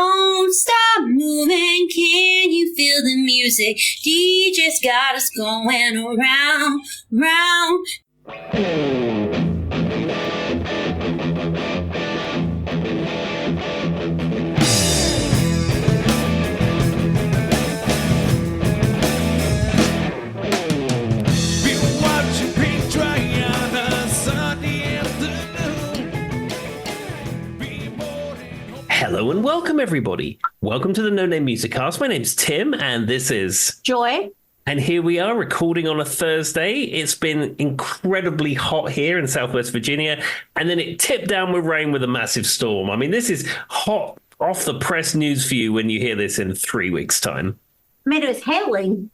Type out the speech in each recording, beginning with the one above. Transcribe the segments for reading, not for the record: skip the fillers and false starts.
Don't stop moving, can you feel the music? DJ's got us going around, round. Hello and welcome, everybody. Welcome to the No Name Music Cast. My name's Tim, and this is Joy. And here we are recording on a Thursday. It's been incredibly hot here in Southwest Virginia, and then it tipped down with rain with a massive storm. I mean, this is hot off the press news for you when you hear this in 3 weeks' time. I mean, it was hailing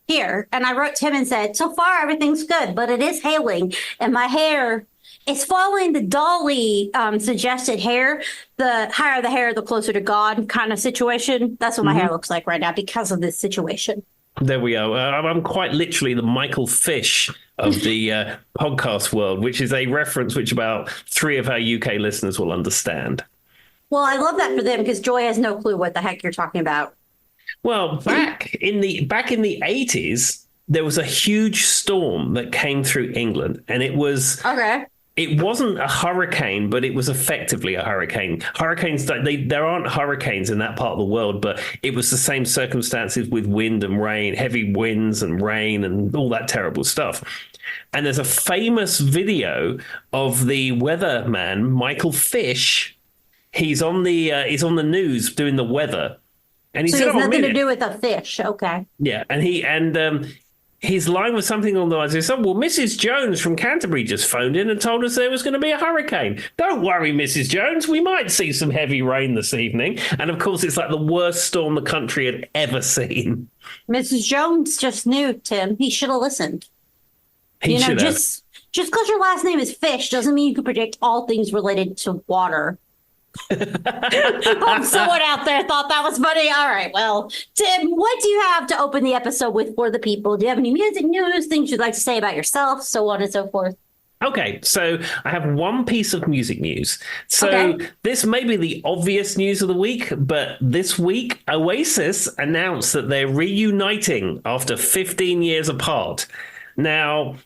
here, and I wrote Tim and said, so far everything's good, but it is hailing, and my hair is following the Dolly suggested hair. The higher the hair, the closer to God kind of situation. That's what my hair looks like right now because of this situation. There we go. I'm quite literally the Michael Fish of the podcast world, which is a reference which about 3 of our UK listeners will understand. Well, I love that for them because Joy has no clue what the heck you're talking about. Well, back in the 80s, there was a huge storm that came through England, and it was okay. It wasn't a hurricane, but it was effectively a hurricane. Hurricanes, there aren't hurricanes in that part of the world, but it was the same circumstances with wind and rain, heavy winds and rain and all that terrible stuff. And there's a famous video of the weatherman, Michael Fish. He's on the news doing the weather. And he so said, it has nothing to do with a fish. Okay. Yeah. And his line was something along the lines of, well, Mrs. Jones from Canterbury just phoned in and told us there was going to be a hurricane. Don't worry, Mrs. Jones. We might see some heavy rain this evening. And, of course, it's like the worst storm the country had ever seen. Mrs. Jones just knew, Tim. He should have listened. He should have. Just because your last name is Fish doesn't mean you can predict all things related to water. Someone out there thought that was funny. All right, well, Tim, what do you have to open the episode with for the people? Do you have any music news, things you'd like to say about yourself, so on and so forth? Okay, so I have one piece of music news. So This may be the obvious news of the week, but this week Oasis announced that they're reuniting after 15 years apart. Now,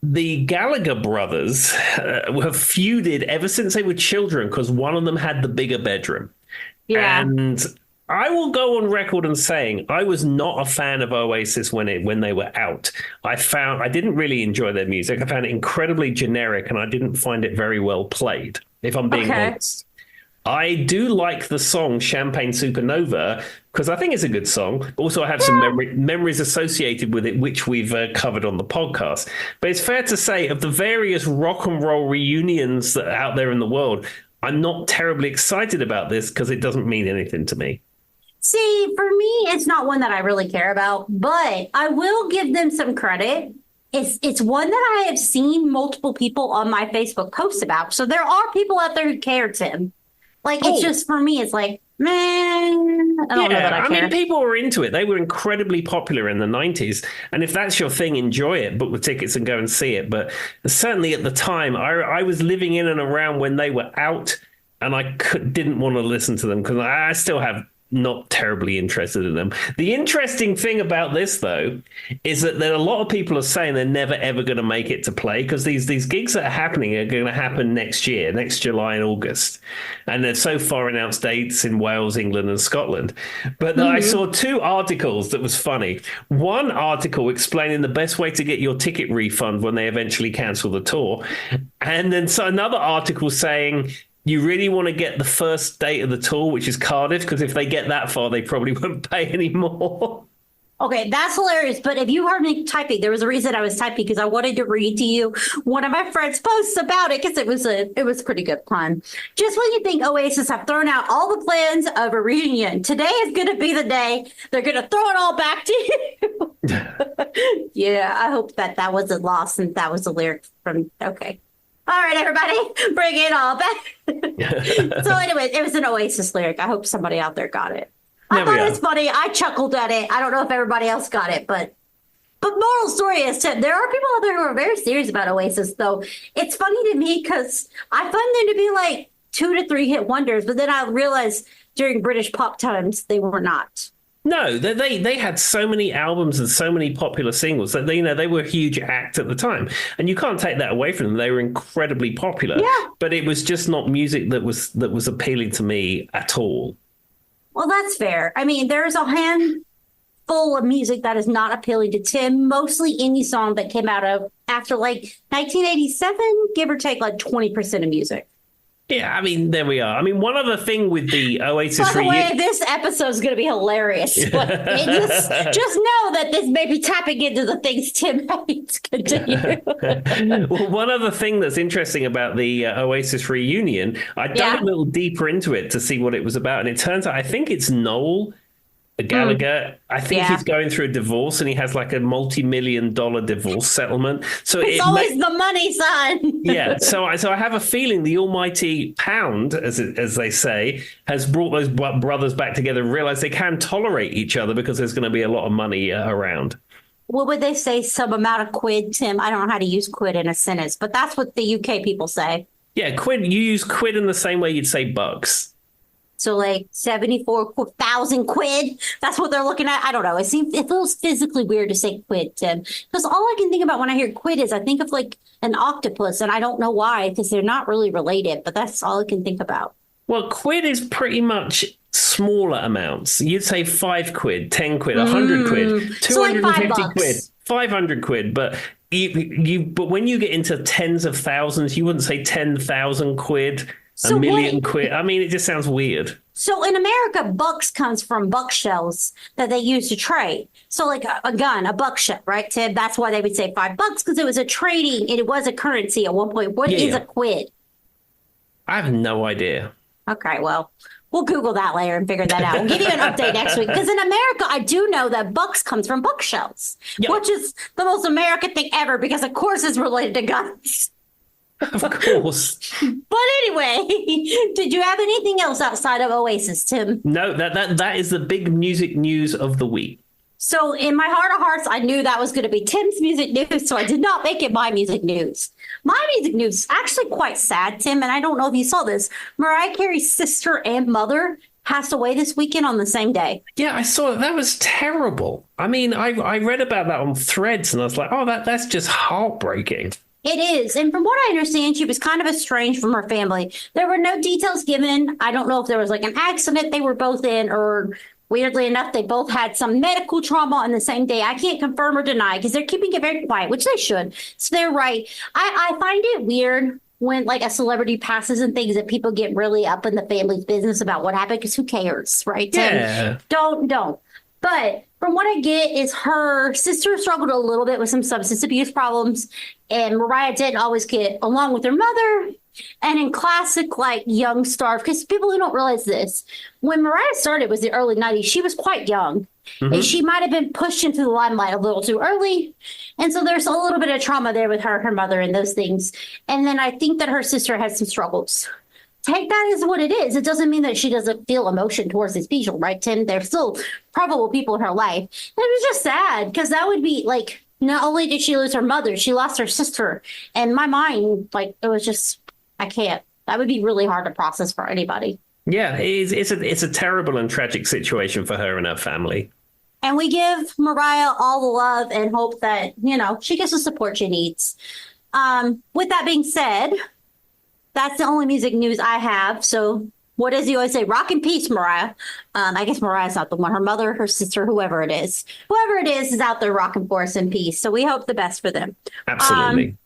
the Gallagher brothers have feuded ever since they were children because one of them had the bigger bedroom. Yeah. And I will go on record and saying I was not a fan of Oasis when they were out. I didn't really enjoy their music. I found it incredibly generic and I didn't find it very well played, if I'm being honest. I do like the song Champagne Supernova because I think it's a good song. Also, I have some memories associated with it, which we've covered on the podcast. But it's fair to say of the various rock and roll reunions that are out there in the world, I'm not terribly excited about this because it doesn't mean anything to me. See, for me, it's not one that I really care about, but I will give them some credit. It's one that I have seen multiple people on my Facebook post about. So there are people out there who care, Tim. Like, it's just, for me, it's like, man, I don't know that I care. I mean, people were into it. They were incredibly popular in the 90s. And if that's your thing, enjoy it. Book the tickets and go and see it. But certainly at the time, I was living in and around when they were out, and I didn't want to listen to them because I still have not terribly interested in them. The interesting thing about this, though, is that a lot of people are saying they're never, ever going to make it to play because these gigs that are happening are going to happen next year, next July and August. And they've so far announced dates in Wales, England and Scotland. But I saw 2 articles that was funny. One article explaining the best way to get your ticket refund when they eventually cancel the tour. And then another article saying, you really want to get the first date of the tour, which is Cardiff, because if they get that far, they probably won't pay anymore. Okay, that's hilarious. But if you heard me typing, there was a reason I was typing because I wanted to read to you one of my friends' posts about it because it was a pretty good pun. Just when you think Oasis have thrown out all the plans of a reunion, today is going to be the day they're going to throw it all back to you. Yeah, I hope that wasn't lost and that was a lyric from. Okay. All right, everybody, bring it all back. So anyway, it was an Oasis lyric. I hope somebody out there got it. I thought it was funny. I chuckled at it. I don't know if everybody else got it, but moral story is, Tim, there are people out there who are very serious about Oasis, though. It's funny to me because I find them to be like 2 to 3 hit wonders, but then I realized during British pop times, they were not. No, they had so many albums and so many popular singles that they were a huge act at the time, and you can't take that away from them. They were incredibly popular, Yeah. but it was just not music that was appealing to me at all. Well, that's fair. I mean, there's a handful of music that is not appealing to Tim, mostly indie song that came out of after like 1987, give or take like 20% of music. Yeah, I mean, there we are. I mean, one other thing with the Oasis By the way, this episode is going to be hilarious. But just know that this may be tapping into the things Tim hates. Continue. Well, one other thing that's interesting about the Oasis reunion, I dug a little deeper into it to see what it was about, and it turns out I think it's Noel Gallagher. I think he's going through a divorce, and he has like a multi-million-dollar divorce settlement. So it's always the money, son. Yeah. So I have a feeling the almighty pound, as they say, has brought those brothers back together and realized they can tolerate each other because there's going to be a lot of money around. What would they say? Some amount of quid, Tim? I don't know how to use quid in a sentence, but that's what the UK people say. Yeah, quid. You use quid in the same way you'd say bucks. So like 74,000 quid. That's what they're looking at. I don't know. It feels physically weird to say quid, Tim, because all I can think about when I hear quid is I think of like an octopus, and I don't know why, because they're not really related. But that's all I can think about. Well, quid is pretty much smaller amounts. You'd say 5 quid, 10 quid, 100 quid, 250 quid, 500 quid. But but when you get into tens of thousands, you wouldn't say 10,000 quid. So a million quid. I mean, it just sounds weird. So in America, bucks comes from buck shells that they use to trade. So like a gun, a buck shell, right, Tim? That's why they would say $5 because it was a trading. It was a currency at one point. What is a quid? I have no idea. Okay, well, we'll Google that later and figure that out. We'll give you an update next week. Because in America, I do know that bucks comes from buck shells, which is the most American thing ever because, of course, it's related to guns. Of course. But anyway, did you have anything else outside of Oasis, Tim? No, that is the big music news of the week. So in my heart of hearts, I knew that was going to be Tim's music news, so I did not make it my music news. My music news is actually quite sad, Tim, and I don't know if you saw this. Mariah Carey's sister and mother passed away this weekend on the same day. Yeah, I saw it. That was terrible. I mean, I read about that on Threads, and I was like, oh, that's just heartbreaking. It is. And from what I understand, she was kind of estranged from her family. There were no details given. I don't know if there was like an accident they were both in, or weirdly enough, they both had some medical trauma on the same day. I can't confirm or deny because they're keeping it very quiet, which they should. So they're right. I find it weird when like a celebrity passes and things that people get really up in the family's business about what happened, because who cares, right? Yeah. Don't. But from what I get is her sister struggled a little bit with some substance abuse problems, and Mariah didn't always get along with her mother. And in classic like young star, because people who don't realize this, when Mariah started was the early 90s, she was quite young. Mm-hmm. And she might have been pushed into the limelight a little too early. And so there's a little bit of trauma there with her mother and those things. And then I think that her sister had some struggles. Take that as what it is. It doesn't mean that she doesn't feel emotion towards these people, right, Tim? They're still probable people in her life. And it was just sad because that would be like, not only did she lose her mother, she lost her sister. And my mind, like, it was just, I can't. That would be really hard to process for anybody. Yeah, it's a terrible and tragic situation for her and her family. And we give Mariah all the love and hope that, she gets the support she needs. With that being said, that's the only music news I have. So what does he always say? Rock and peace, Mariah. I guess Mariah's not the one. Her mother, her sister, whoever it is out there rocking for us in peace. So we hope the best for them. Absolutely.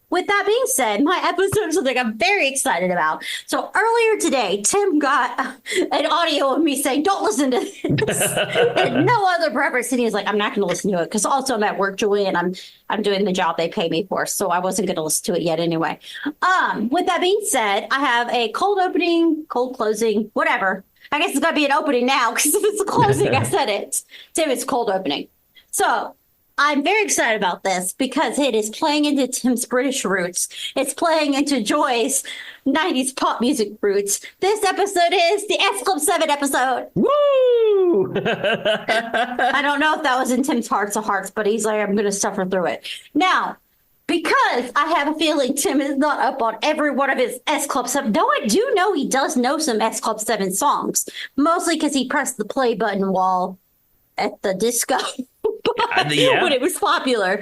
With that being said, my episode is something I'm very excited about. So earlier today, Tim got an audio of me saying, don't listen to this. And no other preference. And he was like, I'm not going to listen to it because also I'm at work, Julie, and I'm doing the job they pay me for. So I wasn't going to listen to it yet anyway. With that being said, I have a cold opening, cold closing, whatever. I guess it's got to be an opening now because if it's a closing, I said it. Tim, it's cold opening. So I'm very excited about this because it is playing into Tim's British roots. It's playing into Joy's 90s pop music roots. This episode is the S Club 7 episode. Woo! I don't know if that was in Tim's hearts of hearts, but he's like, I'm going to suffer through it. Now, Because I have a feeling Tim is not up on every one of his S Club 7. Though I do know he does know some S Club 7 songs, mostly because he pressed the play button while at the disco when it was popular.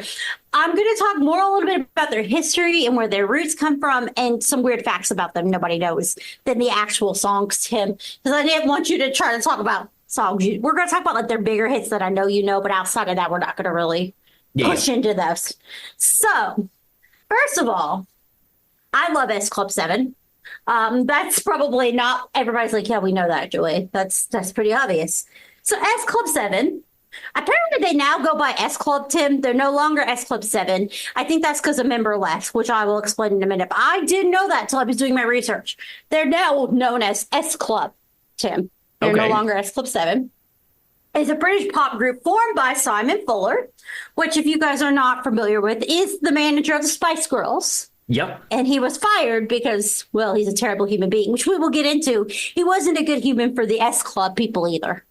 I'm going to talk more a little bit about their history and where their roots come from and some weird facts about them nobody knows than the actual songs, Tim. Because I didn't want you to try to talk about songs. We're going to talk about like their bigger hits that I know you know, but outside of that, we're not going to really push into those. So, first of all, I love S Club 7. That's probably not everybody's like, yeah, we know that, Joy. That's pretty obvious. So S Club 7, apparently they now go by S Club, Tim. They're no longer S Club 7. I think that's because a member left, which I will explain in a minute. But I didn't know that until I was doing my research. They're now known as S Club, Tim. They're no longer S Club 7. It's a British pop group formed by Simon Fuller, which, if you guys are not familiar with, is the manager of the Spice Girls. Yep. And he was fired because, well, he's a terrible human being, which we will get into. He wasn't a good human for the S Club people either.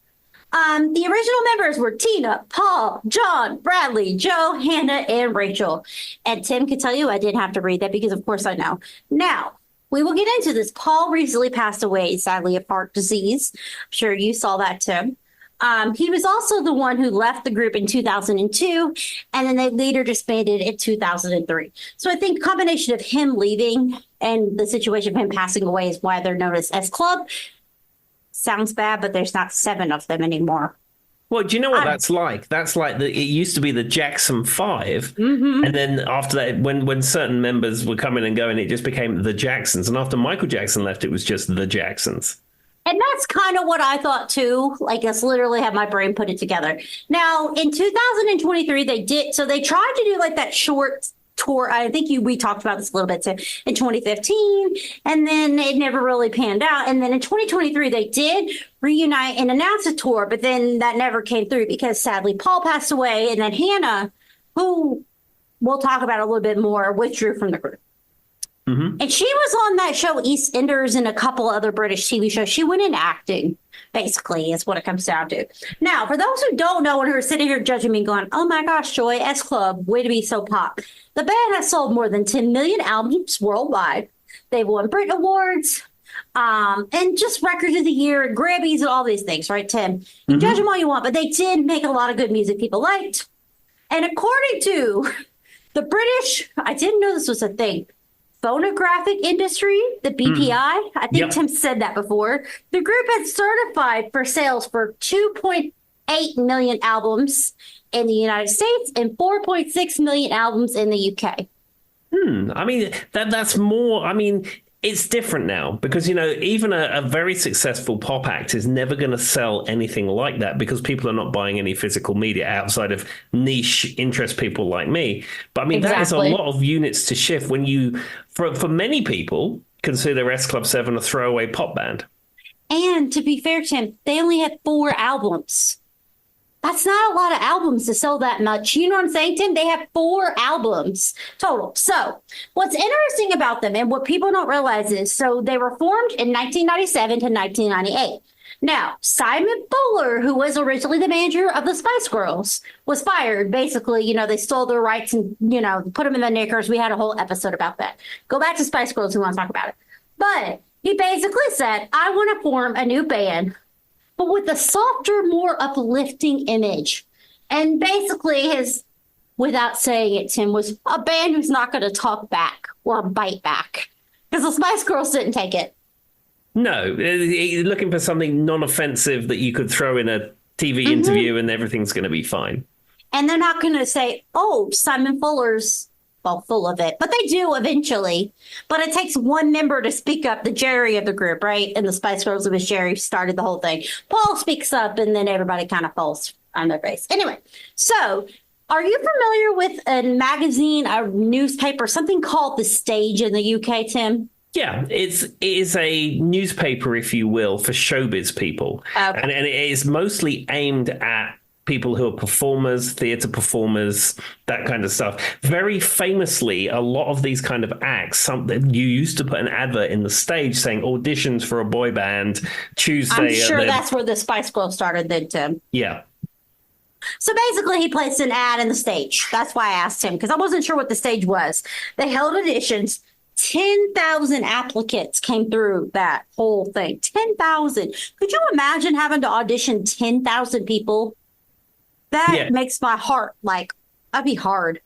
The original members were Tina, Paul, John, Bradley, Joe, Hannah, and Rachel. And Tim can tell you I didn't have to read that because, of course, I know. Now, we will get into this. Paul recently passed away, sadly, of heart disease. I'm sure you saw that, Tim. He was also the one who left the group in 2002, and then they later disbanded in 2003. So I think a combination of him leaving and the situation of him passing away is why they're known as S Club. Sounds bad, but there's not 7 of them anymore. Well, do you know what that's like? That's like it used to be the Jackson 5. Mm-hmm. And then after that, when certain members were coming and going, it just became the Jacksons. And after Michael Jackson left, it was just the Jacksons. And that's kind of what I thought, too. Like, I literally have my brain put it together. Now, in 2023, they tried to do, like, that short tour. I think we talked about this a little bit, too, in 2015. And then it never really panned out. And then in 2023, they did reunite and announce a tour. But then that never came through because, sadly, Paul passed away. And then Hannah, who we'll talk about a little bit more, withdrew from the group. Mm-hmm. And she was on that show EastEnders and a couple other British TV shows. She went into acting, basically, is what it comes down to. Now, for those who don't know and who are sitting here judging me going, oh my gosh, Joy, S Club, way to be so pop. The band has sold more than 10 million albums worldwide. They've won Brit Awards and just Records of the Year and Grammys and all these things, right, Tim? You can judge them all you want, but they did make a lot of good music people liked. And according to the British, I didn't know this was a thing, phonographic industry, the BPI. I think Tim said that before. The group had certified for sales for 2.8 million albums in the United States and 4.6 million albums in the UK. I mean, that's more. I mean, it's different now because, you know, even a very successful pop act is never going to sell anything like that because people are not buying any physical media outside of niche interest people like me. But I mean, that is a lot of units to shift when you, for many people, consider S Club 7 a throwaway pop band. And to be fair, Tim, they only had 4 albums. That's not a lot of albums to sell that much. You know what I'm saying, Tim? They have 4 albums total. So what's interesting about them and what people don't realize is, so they were formed in 1997 to 1998. Now, Simon Fuller, who was originally the manager of the Spice Girls, was fired. Basically, you know, they stole their rights and, you know, put them in the knickers. We had a whole episode about that. Go back to Spice Girls who want to talk about it. But he basically said, I want to form a new band, but with a softer, more uplifting image. And basically his, without saying it, Tim, was a band who's not going to talk back or bite back. Because the Spice Girls didn't take it. No, you're looking for something non-offensive that you could throw in a TV interview and everything's going to be fine. And they're not going to say, oh, Simon Fuller's full of it. But they do eventually. But it takes one member to speak up, the Jerry of the group, right? And the Spice Girls, it was Jerry started the whole thing. Paul speaks up and then everybody kind of falls on their face. Anyway, so are you familiar with a magazine, a newspaper, something called The Stage in the UK, Tim? Yeah, it is a newspaper, if you will, for showbiz people. Okay. And it is mostly aimed at people who are performers, theatre performers, that kind of stuff. Very famously, a lot of these kind of acts, you used to put an advert in the Stage saying auditions for a boy band Tuesday. I'm sure that's where the Spice Girls started then, Tim. Yeah. So basically, he placed an ad in the stage. That's why I asked him, because I wasn't sure what the stage was. They held auditions. 10,000 applicants came through that whole thing. 10,000. Could you imagine having to audition 10,000 people? That makes my heart that'd be hard.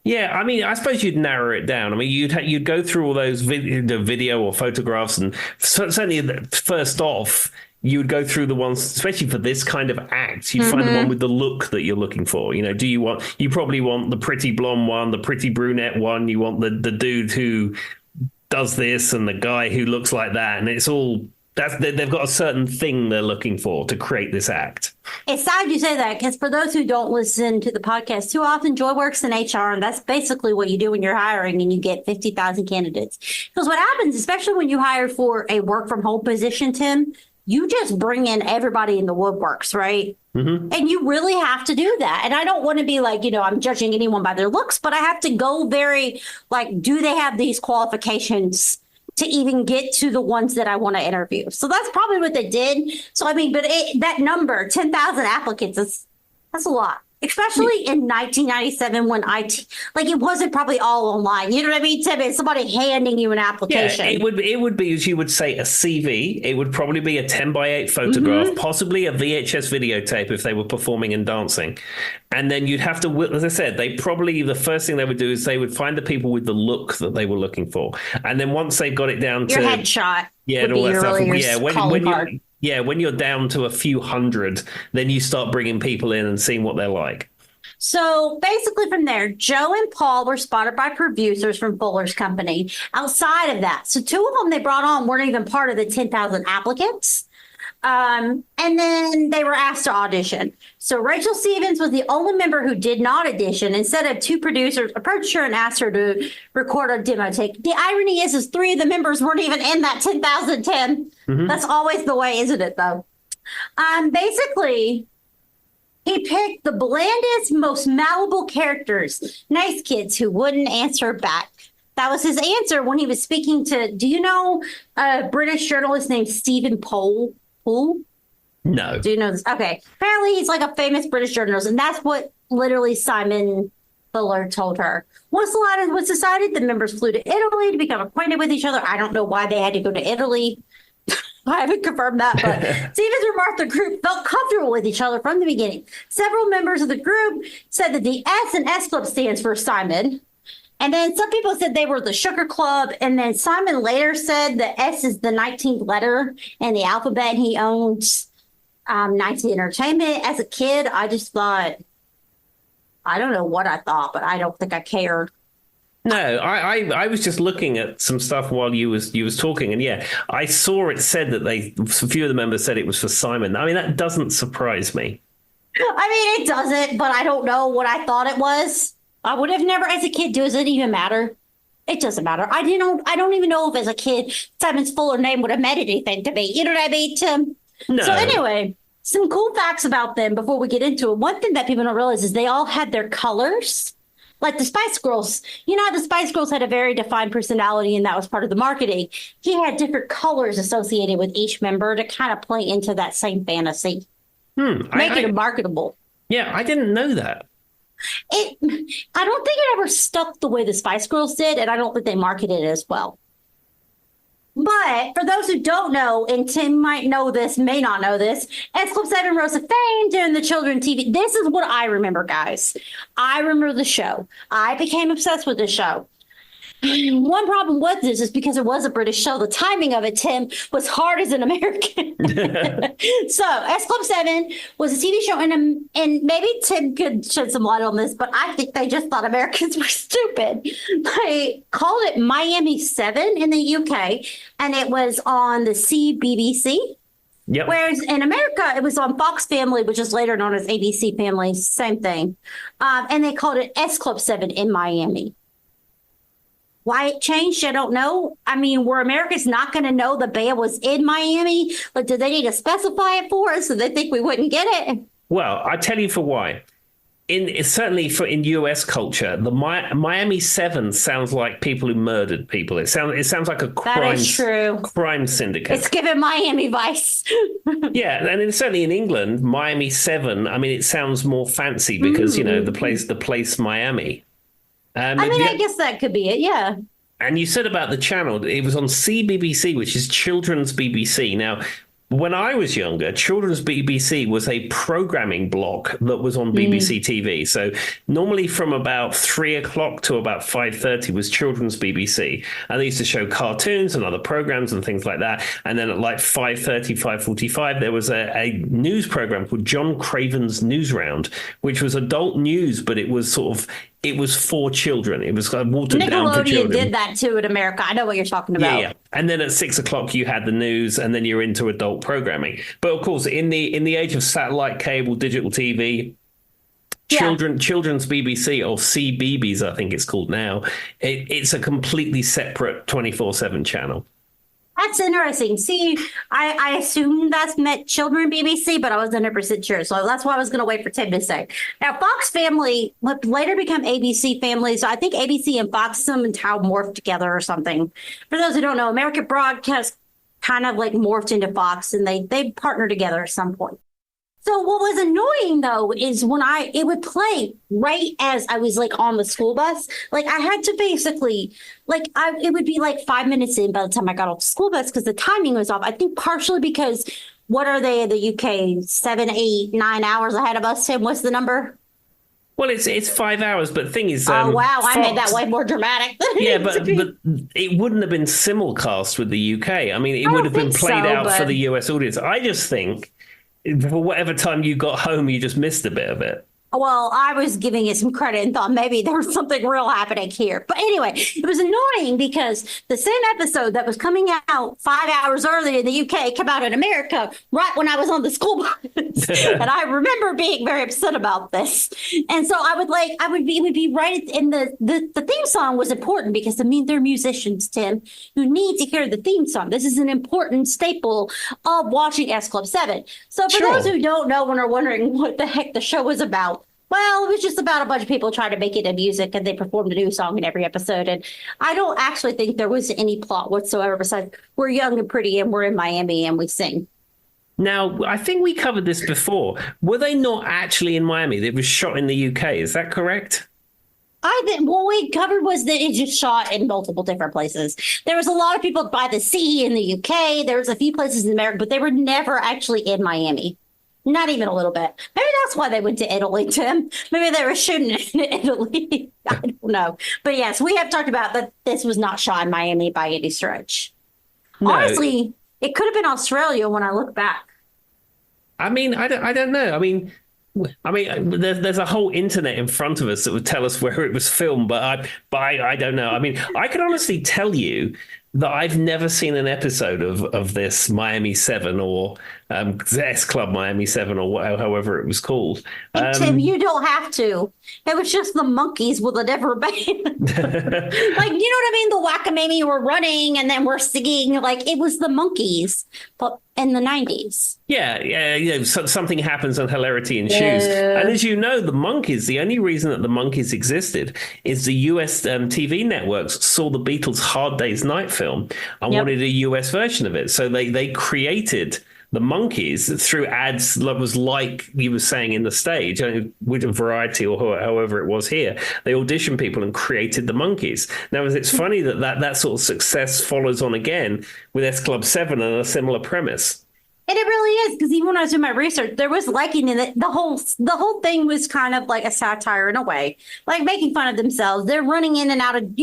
Yeah, I mean, I suppose you'd narrow it down. I mean, you'd go through all those video or photographs, and certainly first off, you would go through the ones, especially for this kind of act. You'd find the one with the look that you're looking for. You know, you probably want the pretty blonde one, the pretty brunette one. You want the dude who does this and the guy who looks like that, and it's all. They've got a certain thing they're looking for to create this act. It's sad you say that, because for those who don't listen to the podcast too often, Joy works in HR, and that's basically what you do when you're hiring and you get 50,000 candidates. Because what happens, especially when you hire for a work from home position, Tim, you just bring in everybody in the woodworks, right? Mm-hmm. And you really have to do that. And I don't want to be like, I'm judging anyone by their looks, but I have to go very, do they have these qualifications to even get to the ones that I want to interview? So that's probably what they did. So, I mean, but that number, 10,000 applicants, that's a lot. Especially in 1997 when it wasn't probably all online. You know what I mean, Tim? It's somebody handing you an application. Yeah, it would be, as you would say, a CV. It would probably be a 10x8 photograph, possibly a VHS videotape if they were performing and dancing. And then you'd have to, as I said, the first thing they would do is they would find the people with the look that they were looking for. And then once they got it down to... Your headshot. Yeah, and all that stuff. When you're down to a few hundred, then you start bringing people in and seeing what they're like. So basically from there, Joe and Paul were spotted by producers from Fuller's company. Outside of that, so two of them they brought on weren't even part of the 10,000 applicants. And then they were asked to audition. So Rachel Stevens was the only member who did not audition. Instead of two producers approached her and asked her to record a demo take. The irony is three of the members weren't even in that 10,010. Mm-hmm. That's always the way, isn't it, though? Basically, he picked the blandest, most malleable characters, nice kids who wouldn't answer back. That was his answer when he was speaking to, do you know a British journalist named Stephen Poole? No. Do you know this? Okay. Apparently he's like a famous British journalist, and that's what literally Simon Fuller told her. Once the line was decided, the members flew to Italy to become acquainted with each other. I don't know why they had to go to Italy. I haven't confirmed that, but Stevens remarked the group felt comfortable with each other from the beginning. Several members of the group said that the S in S Club stands for Simon. And then some people said they were the Sugar Club. And then Simon later said the S is the 19th letter in the alphabet. He owns 19 Entertainment. As a kid, I just thought, I don't know what I thought, but I don't think I cared. No, I was just looking at some stuff while you was talking, and yeah, I saw it said that a few of the members said it was for Simon. I mean, that doesn't surprise me. I mean, it doesn't, but I don't know what I thought it was. I would have never, as a kid, does it even matter? It doesn't matter. I don't even know if as a kid Simon's fuller name would have meant anything to me. You know what I mean, Tim? No. So anyway, some cool facts about them before we get into it. One thing that people don't realize is they all had their colors. Like the Spice Girls, the Spice Girls had a very defined personality, and that was part of the marketing. He had different colors associated with each member to kind of play into that same fantasy, make it marketable. Yeah, I didn't know that. I don't think it ever stuck the way the Spice Girls did, and I don't think they marketed it as well. But for those who don't know, and Tim might know this, may not know this, S Club 7 rose to fame during the children's TV. This is what I remember, guys. I remember the show. I became obsessed with the show. One problem with this is because it was a British show. The timing of it, Tim, was hard as an American. So S Club 7 was a TV show, and maybe Tim could shed some light on this, but I think they just thought Americans were stupid. They called it Miami 7 in the UK, and it was on the CBBC. Yep. Whereas in America, it was on Fox Family, which is later known as ABC Family, same thing. And they called it S Club 7 in Miami. Why it changed, I don't know. I mean, were Americans not going to know the band was in Miami? But did they need to specify it for us so they think we wouldn't get it? Well, I tell you for why. certainly in US culture, the Miami Seven sounds like people who murdered people. It sounds like a crime syndicate. It's given Miami Vice. Yeah, and certainly in England, Miami Seven. I mean, it sounds more fancy because the place Miami. I guess that could be it. Yeah. And you said about the channel, it was on CBBC, which is Children's BBC. Now, when I was younger, Children's BBC was a programming block that was on BBC TV. So normally from about 3 o'clock to about 5:30 was Children's BBC. And they used to show cartoons and other programs and things like that. And then at like 5:30, 5:45, there was a news program called John Craven's News Round, which was adult news, but it was for children. It was watered down for children. Nickelodeon did that too in America. I know what you're talking about. Yeah. And then at 6 o'clock you had the news, and then you're into adult programming. But of course, in the age of satellite, cable, digital TV, Children's BBC, or CBeebies, I think it's called now, it's a completely separate 24/7 channel. That's interesting. See, I assumed that's meant Children BBC, but I wasn't 100% sure. So that's why I was going to wait for Tim to say. Now, Fox Family would later become ABC Family. So I think ABC and Fox somehow morphed together or something. For those who don't know, American Broadcast kind of like morphed into Fox, and they partnered together at some point. So what was annoying, though, is when it would play right as I was like on the school bus. Like I had to basically it would be like 5 minutes in by the time I got off the school bus because the timing was off. I think partially because what are they in the UK? 7, 8, 9 hours ahead of us, Tim? What's the number? Well, it's 5 hours, but the thing is, oh wow, Fox, I made that way more dramatic. But it wouldn't have been simulcast with the UK. I mean, it would have been played out for the US audience. I just think, for whatever time you got home, you just missed a bit of it. Well, I was giving it some credit and thought maybe there was something real happening here. But anyway, it was annoying because the same episode that was coming out 5 hours earlier in the UK came out in America right when I was on the school bus. And I remember being very upset about this. And so it would be right in the theme song was important because, I mean, they're musicians, Tim, who need to hear the theme song. This is an important staple of watching S Club 7. So for those who don't know and are wondering what the heck the show was about, well, it was just about a bunch of people trying to make it a music, and they performed a new song in every episode. And I don't actually think there was any plot whatsoever besides we're young and pretty and we're in Miami and we sing. Now, I think we covered this before. Were they not actually in Miami? It was shot in the UK. Is that correct? I think what we covered was that it just shot in multiple different places. There was a lot of people by the sea in the UK. There was a few places in America, but they were never actually in Miami. Not even a little bit. Maybe that's why they went to Italy, Tim. Maybe they were shooting in Italy. I don't know. But yes, we have talked about that this was not shot in Miami by any stretch. No. Honestly, it could have been Australia when I look back. I mean, I don't know. I mean, there's a whole internet in front of us that would tell us where it was filmed, but I don't know. I mean, I can honestly tell you that I've never seen an episode of this Miami 7 or S Club Miami 7 or however it was called. Tim, you don't have to. It was just the Monkees with a different band. Like, you know what I mean? The Whack-A-Mamie were running and then we're singing. Like, it was the Monkees, but in the 90s. Yeah. Something happens and hilarity ensues. And as you know, the Monkees, the only reason that the Monkees existed is the US TV networks saw the Beatles' Hard Day's Night film and wanted a US version of it. So they created the Monkees through ads that was like you were saying in the stage with a Variety or however it was here. They auditioned people and created the Monkees. Now, it's funny that sort of success follows on again with S Club 7 and a similar premise. And it really is, because even when I was doing my research, there was liking in it. The whole thing was kind of like a satire in a way, like making fun of themselves. They're running in and out of,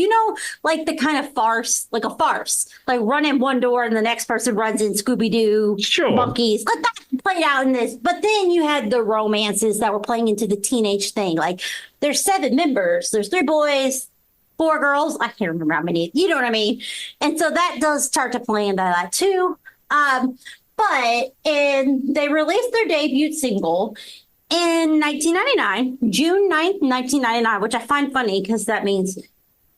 like the kind of farce, like a farce, like run in one door and the next person runs in Scooby-Doo, Monkees. Like that played out in this. But then you had the romances that were playing into the teenage thing. Like there's 7 members. There's 3 boys, 4 girls. I can't remember how many. You know what I mean? And so that does start to play into that too. But they released their debut single in 1999, June 9th, 1999, which I find funny because that means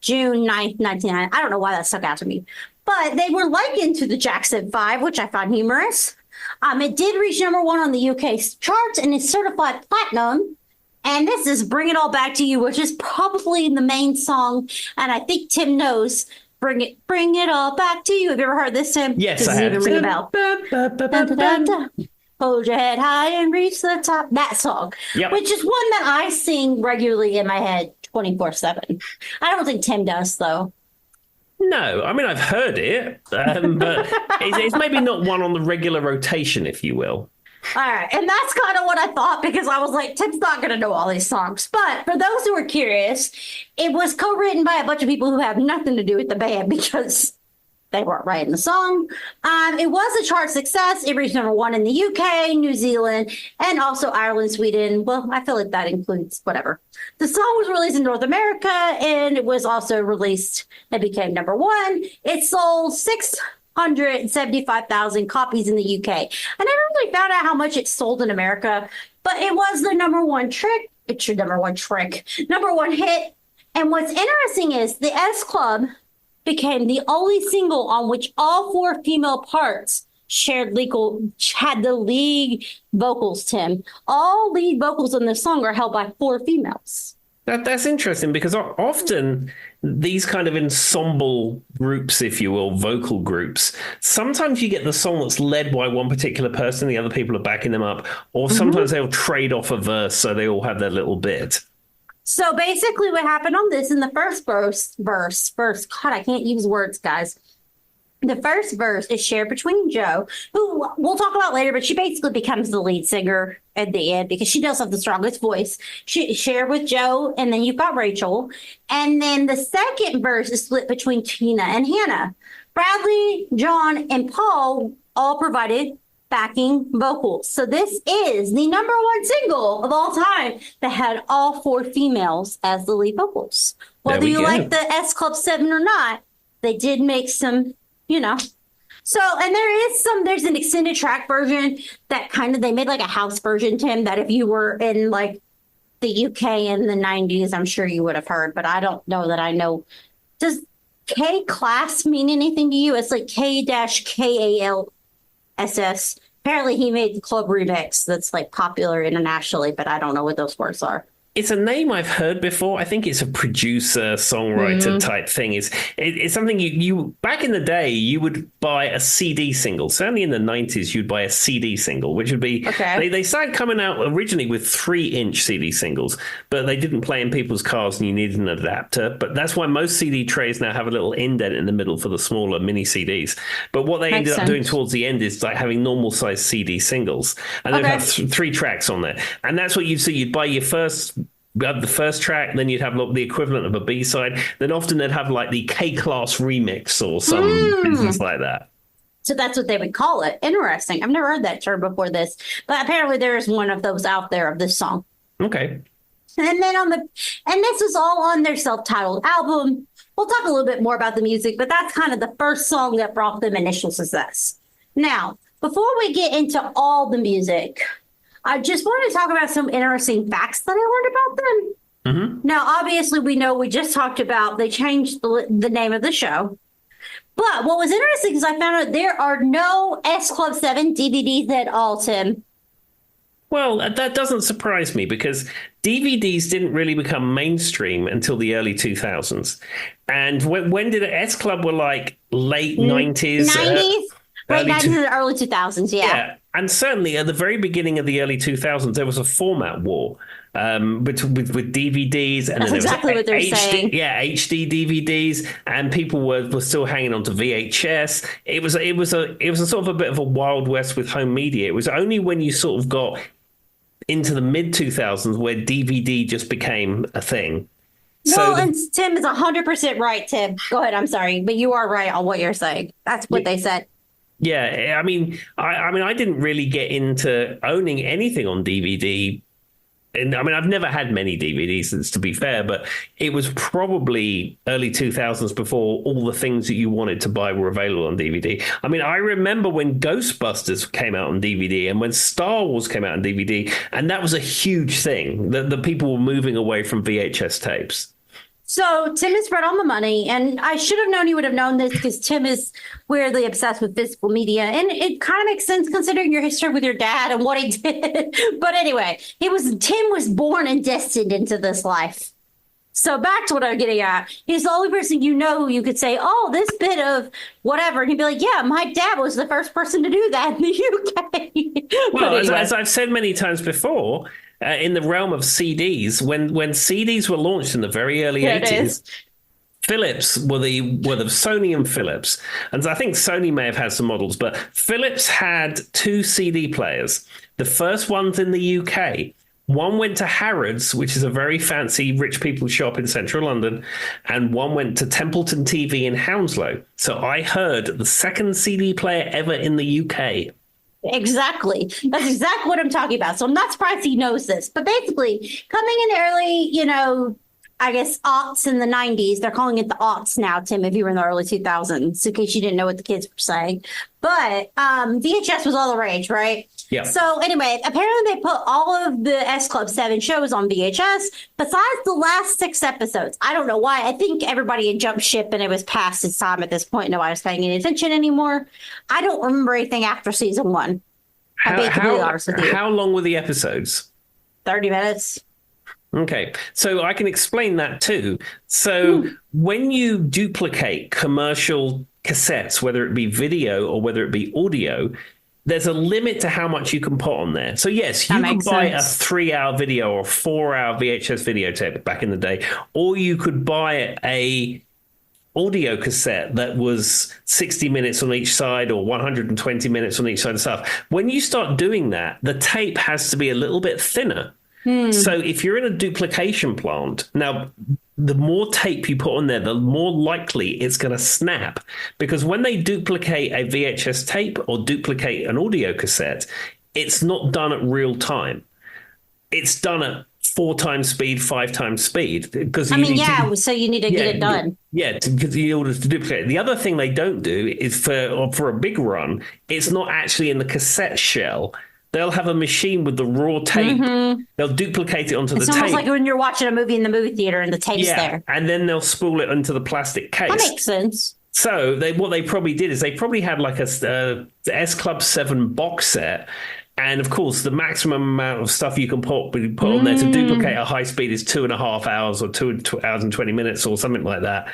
June 9th, 1999. I don't know why that stuck out to me. But they were likened to the Jackson 5, which I found humorous. It did reach #1 on the UK charts and is certified platinum And this is Bring It All Back to You, which is probably the main song. And I think Tim knows Bring It All Back to You. Have you ever heard this, Tim? Yes, I Does it have. even ring a bell? Dun, dun, dun, dun. Hold your head high and reach the top. That song, Yep. which is one that I sing regularly in my head 24/7. I don't think Tim does, though. No, I mean, I've heard it, but it's maybe not one on the regular rotation, if you will. All right. And that's kind of what I thought, because I was like, Tim's not going to know all these songs. But for those who are curious, it was co-written by a bunch of people who have nothing to do with the band because they weren't writing the song. It was a chart success. It reached #1 in the UK, New Zealand, and also Ireland, Sweden. Well, I feel like that includes whatever. The song was released in North America, and it was also released. It became #1. It sold 675,000 copies in the UK. I never really found out how much it sold in America, but it was the #1 trick. It's your #1 trick, #1 hit. And what's interesting is the S Club became the only single on which all 4 female parts had the lead vocals, Tim. All lead vocals in this song are held by 4 females. That's interesting, because often these kind of ensemble groups, if you will, vocal groups, sometimes you get the song that's led by one particular person, the other people are backing them up, or sometimes they'll trade off a verse so they all have their little bit. So basically what happened on this in the first verse, God, I can't use words, guys. The first verse is shared between Joe, who we'll talk about later, but she basically becomes the lead singer at the end because she does have the strongest voice. She shared with Joe, and then you've got Rachel. And then the second verse is split between Tina and Hannah. Bradley, John, and Paul all provided backing vocals. So this is the #1 single of all time that had all 4 females as the lead vocals. Whether you like the S Club 7 or not, they did make some, So, and there's an extended track version that they made like a house version, Tim, that if you were in like the UK in the 90s, I'm sure you would have heard, but I don't know that I know. Does K class mean anything to you? It's like K-KALSS. Apparently he made the club remix that's like popular internationally, but I don't know what those words are. It's a name I've heard before. I think it's a producer, songwriter type thing. It's something you back in the day, you would buy a CD single. Certainly in the 90s, you'd buy a CD single, which would be, they started coming out originally with 3-inch CD singles, but they didn't play in people's cars and you needed an adapter. But that's why most CD trays now have a little indent in the middle for the smaller mini CDs. But what they ended up doing towards the end is like having normal size CD singles. And they'd have 3 tracks on there. And that's what you'd see. You'd buy your first... the first track, then you'd have the equivalent of a B-side. Then often they'd have like the K-Class remix or some business like that. So that's what they would call it. Interesting. I've never heard that term before this, but apparently there is one of those out there of this song. Okay. And then and this was all on their self-titled album. We'll talk a little bit more about the music, but that's kind of the first song that brought them initial success. Now, before we get into all the music, I just want to talk about some interesting facts that I learned about them. Now, obviously, we just talked about they changed the name of the show. But what was interesting is I found out there are no S Club 7 DVDs at all, Tim. Well, that doesn't surprise me because DVDs didn't really become mainstream until the early 2000s. And when did it? S Club were like late 90s? 90s? Late 90s and early 2000s, yeah. And certainly at the very beginning of the early 2000s, there was a format war with DVDs. And that's then exactly what they're saying. Yeah, HD DVDs, and people were still hanging on to VHS. It was a sort of a bit of a Wild West with home media. It was only when you sort of got into the mid 2000s where DVD just became a thing. Well, and Tim is 100% right, Tim. Go ahead. I'm sorry, but you are right on what you're saying. That's what they said. Yeah, I mean, I didn't really get into owning anything on DVD. And I mean, I've never had many DVDs, to be fair, but it was probably early 2000s before all the things that you wanted to buy were available on DVD. I mean, I remember when Ghostbusters came out on DVD and when Star Wars came out on DVD, and that was a huge thing, that the people were moving away from VHS tapes. So Tim is right on the money, and I should have known you would have known this because Tim is weirdly obsessed with physical media, and it kind of makes sense considering your history with your dad and what he did. But anyway, Tim was born and destined into this life. So back to what I'm getting at. He's the only person you know who you could say, oh, this bit of whatever. And he'd be like, yeah, my dad was the first person to do that in the UK. Well, anyway. as I've said many times before, in the realm of CDs, when CDs were launched in the very early 80s, Philips were the Sony and Philips. And I think Sony may have had some models, but Philips had 2 CD players. The first one's in the UK. One went to Harrods, which is a very fancy rich people shop in central London, and one went to Templeton TV in Hounslow. So I heard the second CD player ever in the UK. Exactly. That's exactly what I'm talking about. So I'm not surprised he knows this. But basically, coming in the early, I guess, aughts in the 90s, they're calling it the aughts now, Tim, if you were in the early 2000s, in case you didn't know what the kids were saying. But VHS was all the rage, right? Yeah. So anyway, apparently they put all of the S Club 7 shows on VHS besides the last 6 episodes. I don't know why. I think everybody had jumped ship and it was past its time at this point. Nobody was paying any attention anymore. I don't remember anything after season 1. I'll be completely honest with you. How long were the episodes? 30 minutes. Okay, so I can explain that too. So when you duplicate commercial cassettes, whether it be video or whether it be audio, there's a limit to how much you can put on there. So yes, you can buy a 3-hour video or 4-hour VHS videotape back in the day, or you could buy a audio cassette that was 60 minutes on each side or 120 minutes on each side of stuff. When you start doing that, the tape has to be a little bit thinner. So if you're in a duplication plant, now the more tape you put on there, the more likely it's going to snap. Because when they duplicate a VHS tape or duplicate an audio cassette, it's not done at real time. It's done at 4 times speed, 5 times speed. Because so you need to get it done. Because in order to duplicate. The other thing they don't do is for a big run, it's not actually in the cassette shell. They'll have a machine with the raw tape. They'll duplicate it onto the tape. It's almost like when you're watching a movie in the movie theater and the tape's there. And then they'll spool it into the plastic case. That makes sense. So what they probably did is they probably had like a S Club 7 box set. And of course, the maximum amount of stuff you can put on there to duplicate a high speed is 2.5 hours or 2 hours and 20 minutes or something like that.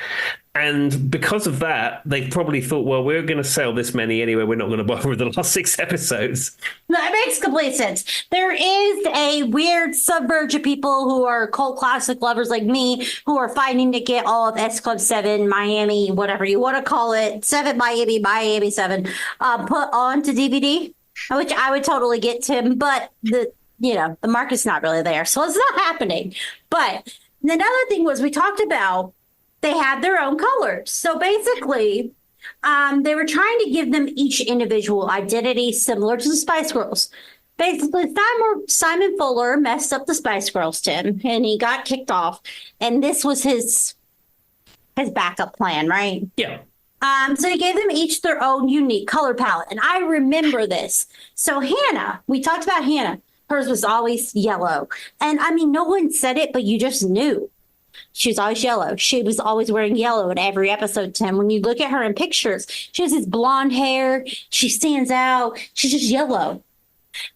And because of that, they probably thought, well, we're going to sell this many anyway. We're not going to bother with the last 6 episodes. That makes complete sense. There is a weird subverge of people who are cult classic lovers like me who are fighting to get all of S Club 7, Miami, whatever you want to call it, 7 Miami 7, put onto DVD. Which I would totally get, Tim, but the market's not really there. So it's not happening. But another thing was we talked about they had their own colors. So basically, they were trying to give them each individual identity similar to the Spice Girls. Basically, Simon Fuller messed up the Spice Girls, Tim, and he got kicked off. And this was his backup plan, right? Yeah. So he gave them each their own unique color palette. And I remember this. So Hannah, we talked about Hannah. Hers was always yellow. And I mean, no one said it, but you just knew. She was always yellow. She was always wearing yellow in every episode, Tim. When you look at her in pictures, she has this blonde hair. She stands out. She's just yellow.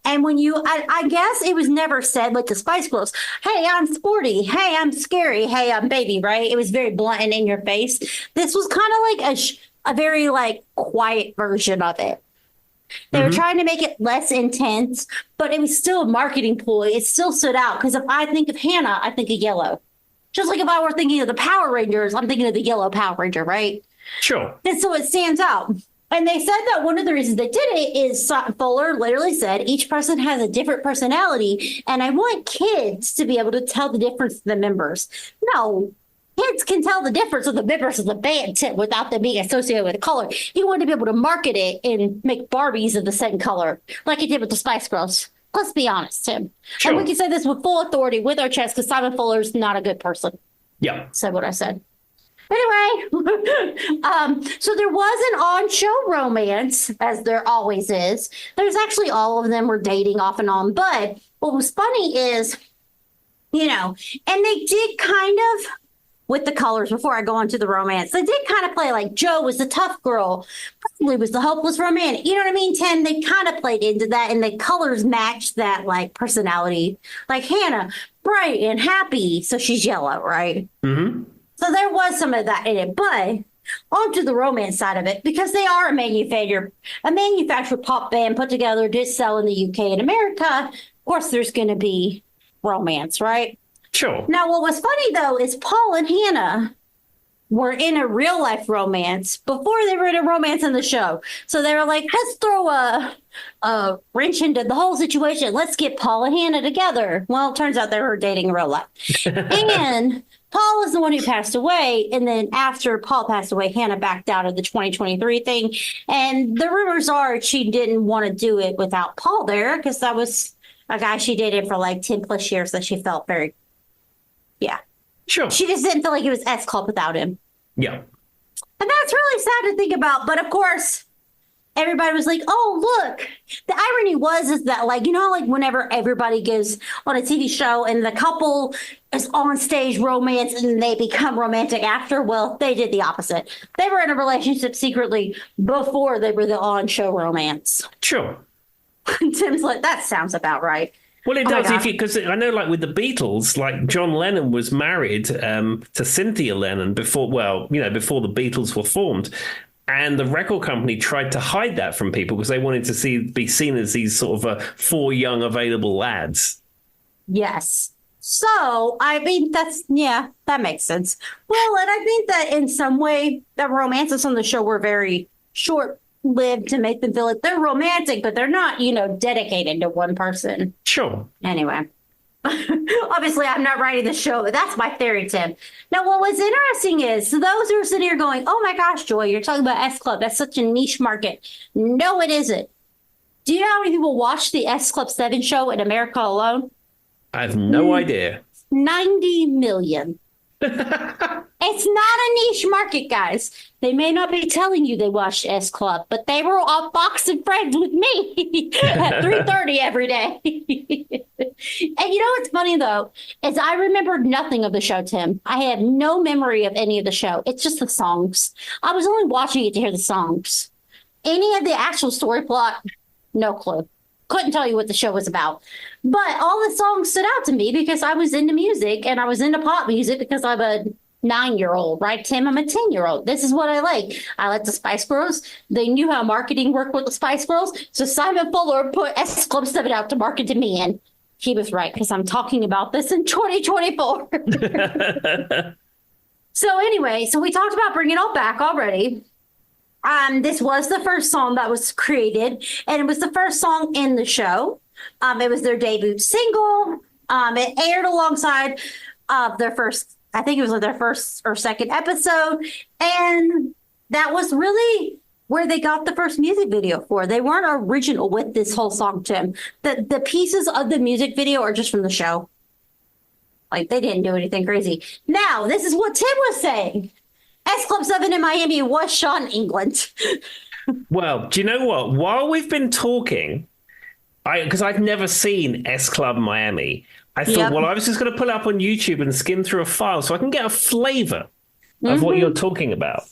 And when I guess it was never said like the Spice Girls, hey, I'm sporty. Hey, I'm scary. Hey, I'm baby, right? It was very blunt and in your face. This was kind of like a very like quiet version of it. They were trying to make it less intense, but it was still a marketing ploy. It still stood out because if I think of Hannah, I think of yellow. Just like if I were thinking of the Power Rangers, I'm thinking of the yellow Power Ranger, right? Sure. And so it stands out. And they said that one of the reasons they did it is Fuller literally said each person has a different personality, and I want kids to be able to tell the difference of the members. No, kids can tell the difference of the members of the band without them being associated with the color. He wanted to be able to market it and make Barbies of the same color, like he did with the Spice Girls. Let's be honest, Tim. Sure. And we can say this with full authority with our chest because Simon Fuller's not a good person. Yeah. Said what I said. Anyway, so there was an on-show romance, as there always is. There's actually all of them were dating off and on. But what was funny is, and they did kind of with the colors before I go on to the romance. They did kind of play like Jo was the tough girl, Bradley was the hopeless romantic. You know what I mean, Tim? They kind of played into that, and the colors matched that like personality. Like Hannah, bright and happy, so she's yellow, right? Mm-hmm. So there was some of that in it, but onto the romance side of it, because they are a manufactured pop band put together, did sell in the UK and America. Of course, there's going to be romance, right? Sure. Now, what was funny, though, is Paul and Hannah were in a real life romance before they were in a romance in the show. So they were like, let's throw a wrench into the whole situation. Let's get Paul and Hannah together. Well, it turns out they were dating in real life. And Paul is the one who passed away. And then after Paul passed away, Hannah backed out of the 2023 thing. And the rumors are she didn't want to do it without Paul there, because that was a guy she dated for like 10 plus years that she felt very, yeah. Sure. She just didn't feel like it was S Club without him. Yeah. And that's really sad to think about. But of course, everybody was like, oh, look. The irony is that, like, you know, like whenever everybody goes on a TV show and the couple is on stage romance and they become romantic after, well, they did the opposite. They were in a relationship secretly before they were the on-show romance. Sure. Tim's like, that sounds about right. Well, it does, because I know, like with the Beatles, like John Lennon was married to Cynthia Lennon before the Beatles were formed, and the record company tried to hide that from people because they wanted to be seen as these sort of four young available lads. Yes. So, I mean, that makes sense. Well, and I think that in some way, the romances on the show were very short-lived to make them feel like they're romantic, but they're not, dedicated to one person. Sure. Anyway. Obviously, I'm not writing the show, but that's my theory, Tim. Now, what was interesting is, so those who are sitting here going, oh my gosh, Joy, you're talking about S Club. That's such a niche market. No, it isn't. Do you know how many people watch the S Club 7 show in America alone? I have no idea. 90 million. It's not a niche market, guys. They may not be telling you they watched S Club, but they were on Fox and Friends with me at 3:30 every day. And you know what's funny, though, is I remembered nothing of the show, Tim. I had no memory of any of the show. It's just the songs. I was only watching it to hear the songs. Any of the actual story plot, no clue. Couldn't tell you what the show was about. But all the songs stood out to me because I was into music, and I was into pop music because I'm a 9-year-old, right, Tim? I'm a 10-year-old. This is what I like. I like the Spice Girls. They knew how marketing worked with the Spice Girls. So Simon Fuller put S Club 7 out to market to me, and he was right because I'm talking about this in 2024. So anyway, we talked about bringing it all back already. This was the first song that was created, and it was the first song in the show. It was their debut single. It aired alongside their first, I think it was like their first or second episode. And that was really where they got the first music video for. They weren't original with this whole song, Tim. The pieces of the music video are just from the show. Like, they didn't do anything crazy. Now, this is what Tim was saying. S Club 7 in Miami was shot in England. Well, do you know what? While we've been talking, because I've never seen S Club Miami, I thought, well, I was just going to pull it up on YouTube and skim through a file so I can get a flavor of what you're talking about.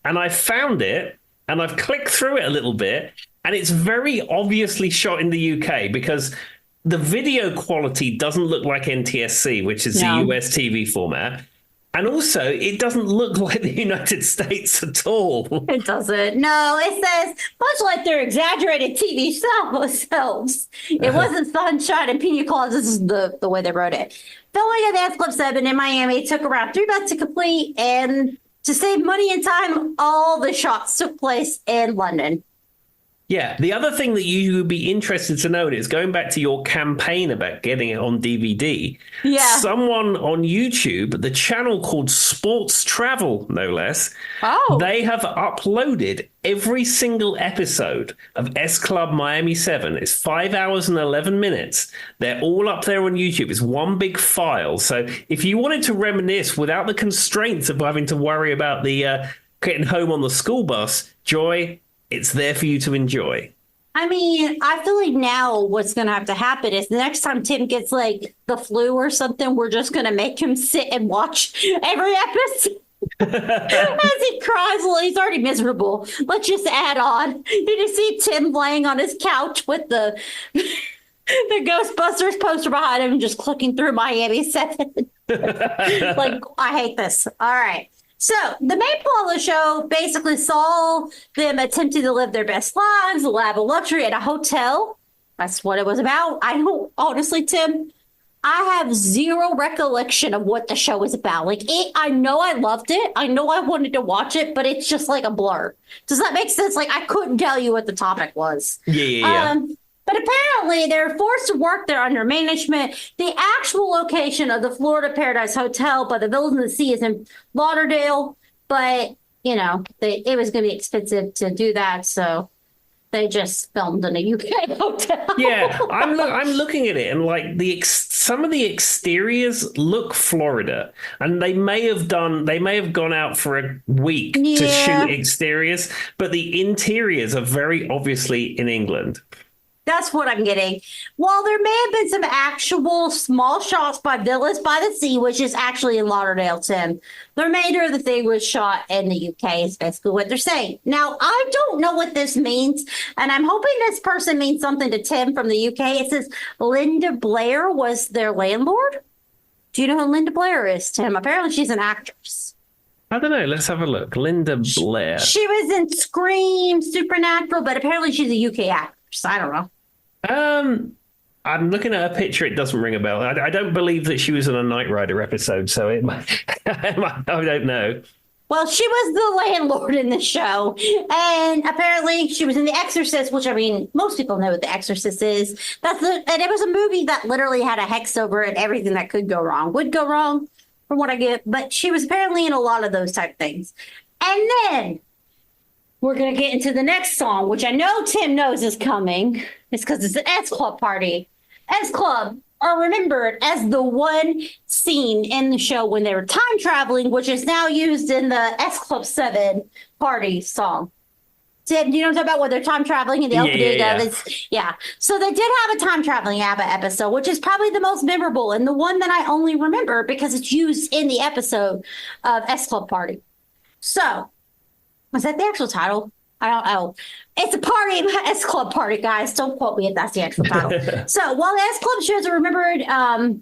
And I found it, and I've clicked through it a little bit, and it's very obviously shot in the UK because the video quality doesn't look like NTSC, which is the US TV format. And also, it doesn't look like the United States at all. It doesn't. No, it says, much like their exaggerated TV selves, it wasn't sunshine and pina coladas. This is the way they wrote it. Filming at the S Club 7 in Miami took around 3 months to complete. And to save money and time, all the shots took place in London. Yeah. The other thing that you would be interested to know is going back to your campaign about getting it on DVD. Yeah. Someone on YouTube, the channel called Sports Travel, no less. Oh. They have uploaded every single episode of S Club Miami 7. It's 5 hours and 11 minutes. They're all up there on YouTube. It's one big file. So if you wanted to reminisce without the constraints of having to worry about the getting home on the school bus, Joy, it's there for you to enjoy. I mean, I feel like now what's going to have to happen is the next time Tim gets like the flu or something, we're just going to make him sit and watch every episode. As he cries, well, he's already miserable. Let's just add on. You just see Tim laying on his couch with the Ghostbusters poster behind him, just clicking through Miami 7. Like, I hate this. All right. So the main plot of the show basically saw them attempting to live their best lives, a lab of luxury at a hotel. That's what it was about. I don't, honestly, Tim, I have zero recollection of what the show was about. Like, I know I loved it. I know I wanted to watch it, but it's just like a blur. Does that make sense? Like, I couldn't tell you what the topic was. Yeah. But apparently they're forced to work there under management. The actual location of the Florida Paradise Hotel by the Villas in the Sea is in Lauderdale. But, you know, it was going to be expensive to do that. So they just filmed in a UK hotel. Yeah, I'm looking at it and like some of the exteriors look Florida, and they may have gone out for a week to shoot exteriors, but the interiors are very obviously in England. That's what I'm getting. While there may have been some actual small shots by villas by the sea, which is actually in Lauderdale, Tim, the remainder of the thing was shot in the UK, is basically what they're saying. Now, I don't know what this means, and I'm hoping this person means something to Tim from the UK. It says Linda Blair was their landlord. Do you know who Linda Blair is, Tim? Apparently she's an actress. I don't know. Let's have a look. Linda Blair. She was in Scream, Supernatural, but apparently she's a UK actress. I don't know. I'm looking at her picture. It doesn't ring a bell. I don't believe that she was in a Knight Rider episode, so it might, I don't know. Well, she was the landlord in the show, and apparently she was in The Exorcist, which, I mean, most people know what The Exorcist is. And it was a movie that literally had a hex over it, everything that could go wrong would go wrong, from what I get. But she was apparently in a lot of those type things. And then we're going to get into the next song, which I know Tim knows is coming. It's because it's an S Club party. S Club are remembered as the one scene in the show when they were time traveling, which is now used in the S Club 7 party song. Tim, do you know what I'm talking about? Where they're time traveling in the opening of it? Yeah. So they did have a time traveling ABBA episode, which is probably the most memorable and the one that I only remember because it's used in the episode of S Club Party. So, was that the actual title? I don't know. It's a party, S Club Party, guys. Don't quote me if that's the actual title. So while the S Club shows are remembered,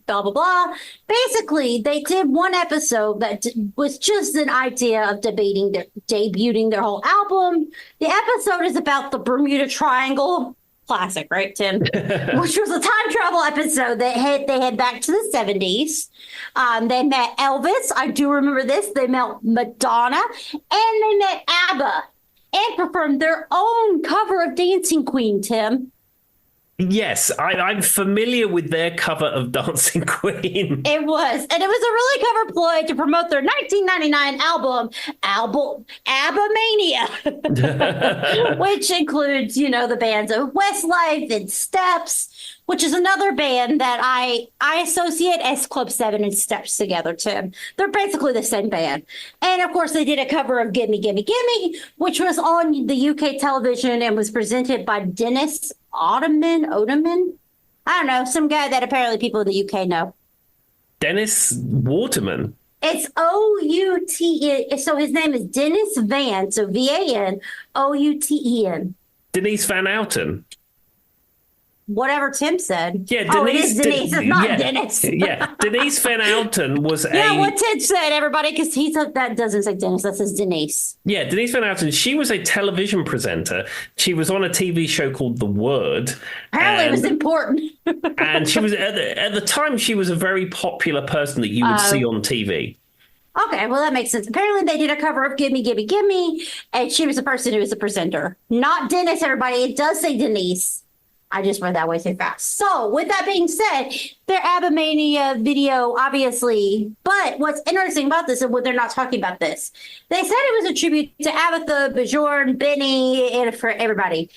blah, blah, blah, basically they did one episode that was just an idea of debuting their whole album. The episode is about the Bermuda Triangle. Classic, right, Tim? Which was a time travel episode that they head back to the 70s. They met Elvis. I do remember this. They met Madonna. And they met ABBA. And performed their own cover of Dancing Queen, Tim. Yes, I'm familiar with their cover of Dancing Queen. It was. And it was a really clever ploy to promote their 1999 album ABBA-mania, which includes, you know, the bands of Westlife and Steps, which is another band that I associate S Club 7 and Steps together, Tim. They're basically the same band. And, of course, they did a cover of Gimme, Gimme, Gimme, which was on the UK television and was presented by Dennis Odeman? I don't know, some guy that apparently people in the UK know. Dennis Waterman. It's O-U-T-E. So his name is Dennis Van, so V-A-N-O-U-T-E-N. Denise Van Outen. Whatever Tim said. Yeah, Denise. Oh, it is Denise. It's not Dennis. Yeah, Denise Van Outen was what Tim said, everybody, because that doesn't say Dennis. That says Denise. Yeah, Denise Van Outen. She was a television presenter. She was on a TV show called The Word. Apparently, it was important. And she was at the time. She was a very popular person that you would see on TV. Okay, well, that makes sense. Apparently, they did a cover of Gimme, Gimme, Gimme, and she was the person who was the presenter. Not Dennis, everybody. It does say Denise. I just read that way too fast. So, with that being said, their ABBA Mania video, obviously, but what's interesting about this, and what they're not talking about this, they said it was a tribute to Abatha, Bjorn, Benny, and for everybody.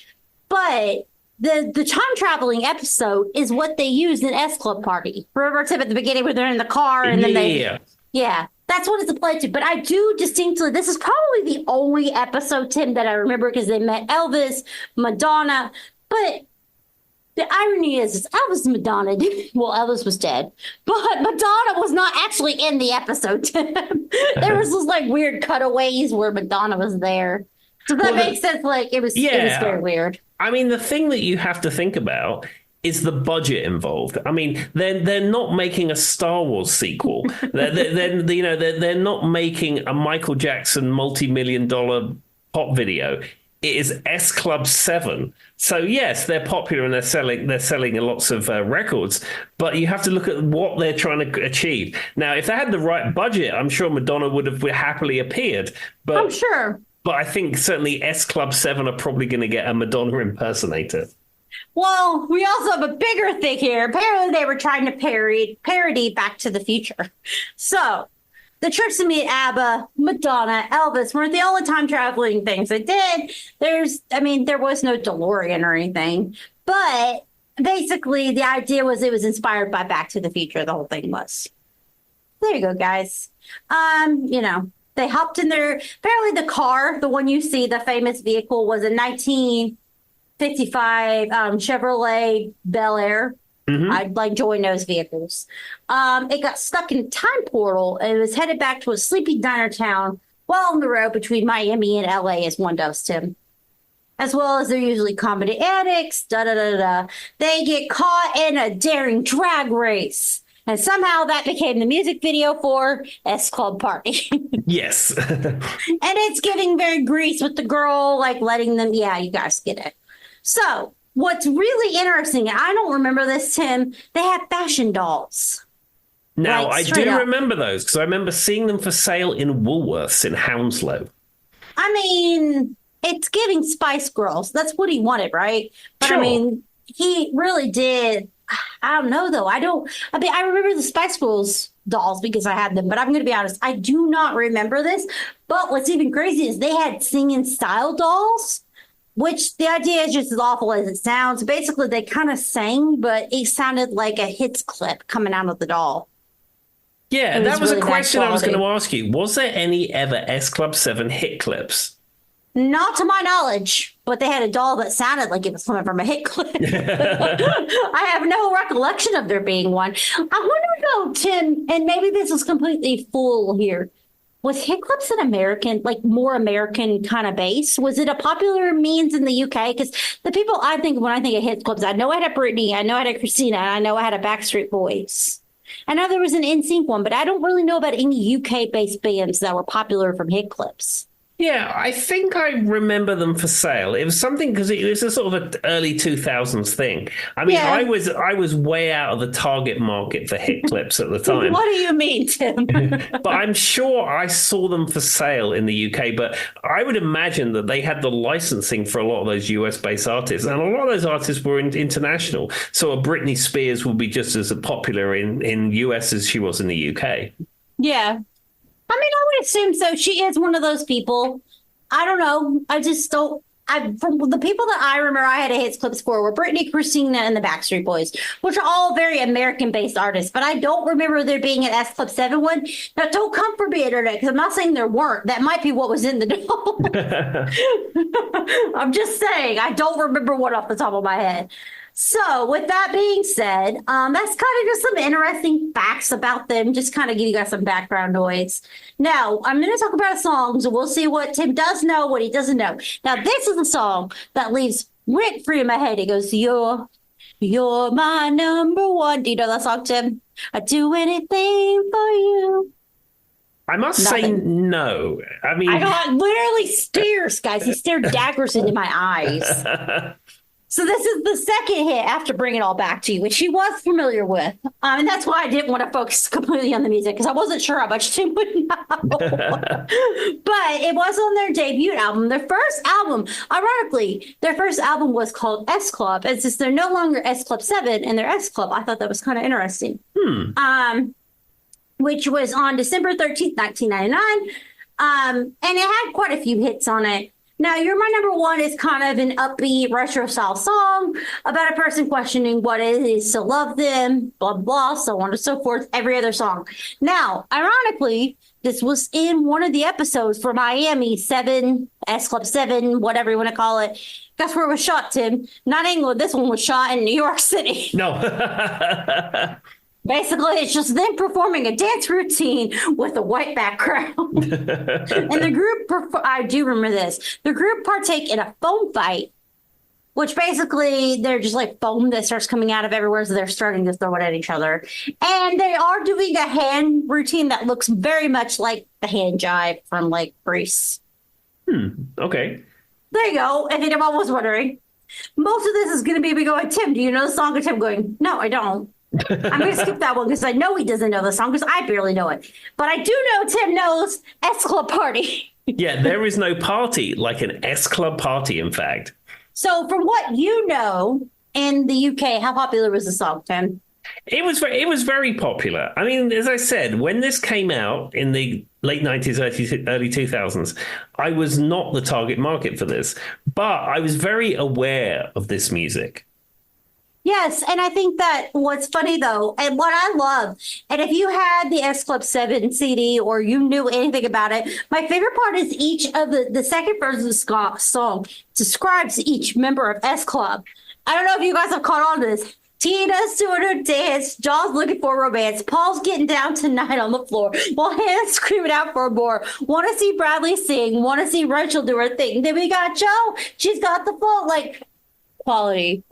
But the time traveling episode is what they used in S Club Party. Remember, Tim, at the beginning where they're in the car and then Yeah, that's what it's applied to. But I do distinctly, this is probably the only episode, Tim, that I remember because they met Elvis, Madonna, But the irony is Elvis and Madonna well, Elvis was dead, but Madonna was not actually in the episode. There was those like weird cutaways where Madonna was there. So that makes sense. Like it was very weird. I mean, the thing that you have to think about is the budget involved. I mean, they're not making a Star Wars sequel. They're not making a Michael Jackson multi-million-dollar pop video. It is S Club 7. So yes, they're popular and they're selling lots of records, but you have to look at what they're trying to achieve. Now, if they had the right budget, I'm sure Madonna would have happily appeared. But I'm sure. But I think certainly S Club 7 are probably going to get a Madonna impersonator. Well, we also have a bigger thing here. Apparently, they were trying to parody Back to the Future. So, the trips to meet ABBA, Madonna, Elvis weren't the only time traveling things they did. There was no DeLorean or anything. But basically, the idea was it was inspired by Back to the Future. The whole thing was. There you go, guys. They hopped in their, apparently the car, the one you see, the famous vehicle, was a 1955 Chevrolet Bel Air. Mm-hmm. I like Joy knows vehicles. It got stuck in a time portal and it was headed back to a sleepy diner town while on the road between Miami and LA, as one does, Tim. As well as they're usually comedy addicts, They get caught in a daring drag race. And somehow that became the music video for S Club Party. Yes. And it's getting very greased with the girl, like letting them, you guys get it. So what's really interesting, and I don't remember this, Tim, they have fashion dolls. Now, I do remember those because I remember seeing them for sale in Woolworths in Hounslow. I mean, it's giving Spice Girls. That's what he wanted, right? But sure. I mean, he really did. I don't know, though. I remember the Spice Girls dolls because I had them, but I'm going to be honest, I do not remember this. But what's even crazy is they had singing style dolls, which the idea is just as awful as it sounds. Basically, they kind of sang, but it sounded like a hits clip coming out of the doll. Yeah, that was really a question I was going to ask you. Was there any ever S Club 7 hit clips? Not to my knowledge, but they had a doll that sounded like it was coming from a hit clip. I have no recollection of there being one. I wonder though, Tim, and maybe this is completely full here. Was hit clips an American, like more American kind of base? Was it a popular means in the UK? Because the people I think when I think of hit clips, I know I had a Britney, I know I had a Christina, and I know I had a Backstreet Boys. I know there was an NSYNC one, but I don't really know about any UK-based bands that were popular from hit clips. Yeah, I think I remember them for sale. It was something because it was a sort of an early 2000s thing. I mean, I was way out of the target market for hit clips at the time. What do you mean, Tim? But I'm sure I saw them for sale in the UK. But I would imagine that they had the licensing for a lot of those US-based artists. And a lot of those artists were international. So a Britney Spears would be just as popular in US as she was in the UK. Yeah. I mean, I would assume so. She is one of those people. I don't know. I just don't. From the people that I remember I had a hits clips for were Britney, Christina, and the Backstreet Boys, which are all very American-based artists. But I don't remember there being an S Club 7 one. Now, don't come for me, Internet, because I'm not saying there weren't. That might be what was in the doll. I'm just saying. I don't remember one off the top of my head. So with that being said, that's kind of just some interesting facts about them, just kind of give you guys some background noise. Now, I'm going to talk about songs, and we'll see what Tim does know, what he doesn't know. Now, this is a song that leaves rent-free in my head. It goes, you're my number one. Do you know that song, Tim? I'd do anything for you. I must say no. I mean, I got literally stares, guys. He stared daggers into my eyes. So this is the second hit after Bring It All Back to You, which he was familiar with. And that's why I didn't want to focus completely on the music, because I wasn't sure how much Tim would know. But it was on their debut album. Their first album, ironically, their first album was called S Club. And since they're no longer S Club 7 and they're S Club, I thought that was kind of interesting. Which was on December 13th, 1999. And it had quite a few hits on it. Now, You're My Number One is kind of an upbeat retro style song about a person questioning what it is to love them, blah, blah, so on and so forth, every other song. Now, ironically, this was in one of the episodes for Miami 7, S Club 7, whatever you want to call it. Guess where it was shot, Tim? Not England. This one was shot in New York City. No. Basically, it's just them performing a dance routine with a white background. And the group, I do remember this, the group partake in a foam fight, which basically they're just like foam that starts coming out of everywhere, so they're starting to throw it at each other. And they are doing a hand routine that looks very much like the hand jive from like Greece. Okay. There you go. If anyone was wondering, most of this is going to be me going, Tim, do you know the song? And Tim going, no, I don't. I'm going to skip that one because I know he doesn't know the song because I barely know it. But I do know Tim knows S Club Party. Yeah, there is no party like an S Club party, in fact. So from what you know in the UK, how popular was the song, Tim? It was very popular. I mean, as I said, when this came out in the late 90s, early 2000s, I was not the target market for this, but I was very aware of this music. Yes, and I think that what's funny though, and what I love, and if you had the S Club 7 CD or you knew anything about it, my favorite part is each of the second verse of the song describes each member of S Club. I don't know if you guys have caught on to this. Tina's doing her dance, John's looking for romance, Paul's getting down tonight on the floor, while Hannah's screaming out for more. Want to see Bradley sing, want to see Rachel do her thing. Then we got Joe, she's got the flow, like quality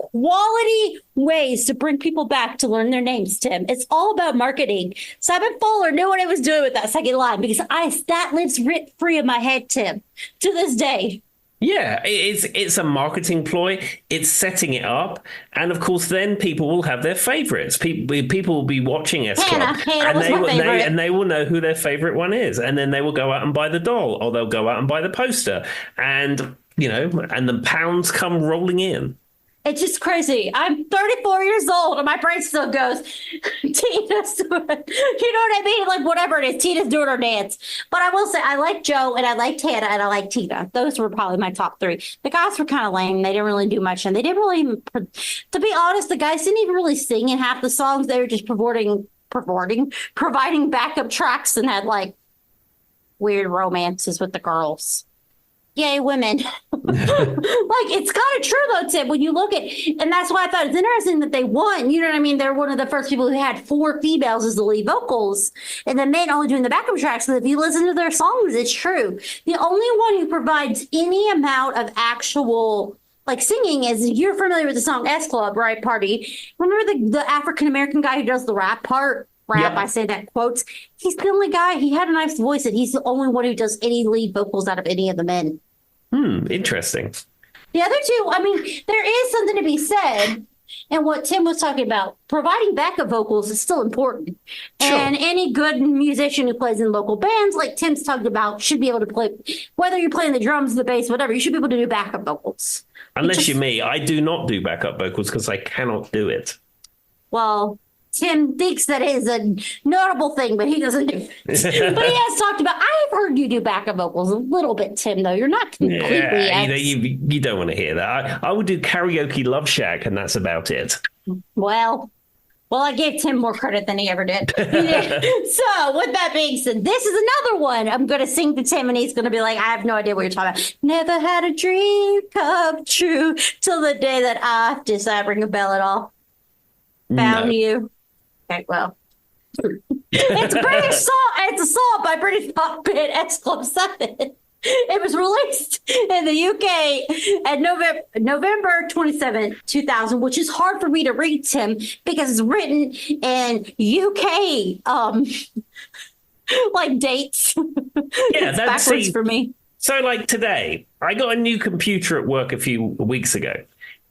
ways to bring people back to learn their names, Tim. It's all about marketing. Simon Fuller knew what he was doing with that second line because that lives writ free in my head, Tim, to this day. Yeah, it's a marketing ploy. It's setting it up, and of course, then people will have their favorites. People will be watching S Club, and they will know who their favorite one is, and then they will go out and buy the doll, or they'll go out and buy the poster, and and the pounds come rolling in. It's just crazy. I'm 34 years old and my brain still goes, Tina's doing it. You know what I mean? Like whatever it is, Tina's doing her dance. But I will say I like Joe and I like Hannah and I like Tina. Those were probably my top three. The guys were kind of lame. They didn't really do much. And they didn't really, to be honest, the guys didn't even really sing in half the songs. They were just providing backup tracks and had like weird romances with the girls. Yay, women. Like, it's kind of true, though, Tim, when you look at, and that's why I thought it's interesting that they won. You know what I mean? They're one of the first people who had 4 females as the lead vocals, and the men only doing the backup tracks. So if you listen to their songs, it's true. The only one who provides any amount of actual, like, singing is, you're familiar with the song S Club, right, Party? Remember the African-American guy who does the rap part? Yep. I say that quotes. He's the only guy. He had a nice voice, and he's the only one who does any lead vocals out of any of the men. Interesting. The other two, I mean, there is something to be said. And what Tim was talking about, providing backup vocals is still important. Sure. And any good musician who plays in local bands, like Tim's talked about, should be able to play, whether you're playing the drums, the bass, whatever, you should be able to do backup vocals. Unless you're me, I do not do backup vocals because I cannot do it. Well, Tim thinks that is a notable thing, but he doesn't do it. But he has talked about, I've heard you do backup vocals a little bit, Tim, though. You're not completely... you don't want to hear that. I would do karaoke Love Shack, and that's about it. Well, I gave Tim more credit than he ever did. So, with that being said, this is another one. I'm going to sing to Tim, and he's going to be like, I have no idea what you're talking about. Never had a dream come true till the day that I decided ring a bell at all. Found you. Okay, well, it's a British song. It's a song by British pop band S Club 7. It was released in the UK at November 27, 2000, which is hard for me to read, Tim, because it's written in UK like dates. Yeah, that's backwards for me. So, like today, I got a new computer at work a few weeks ago,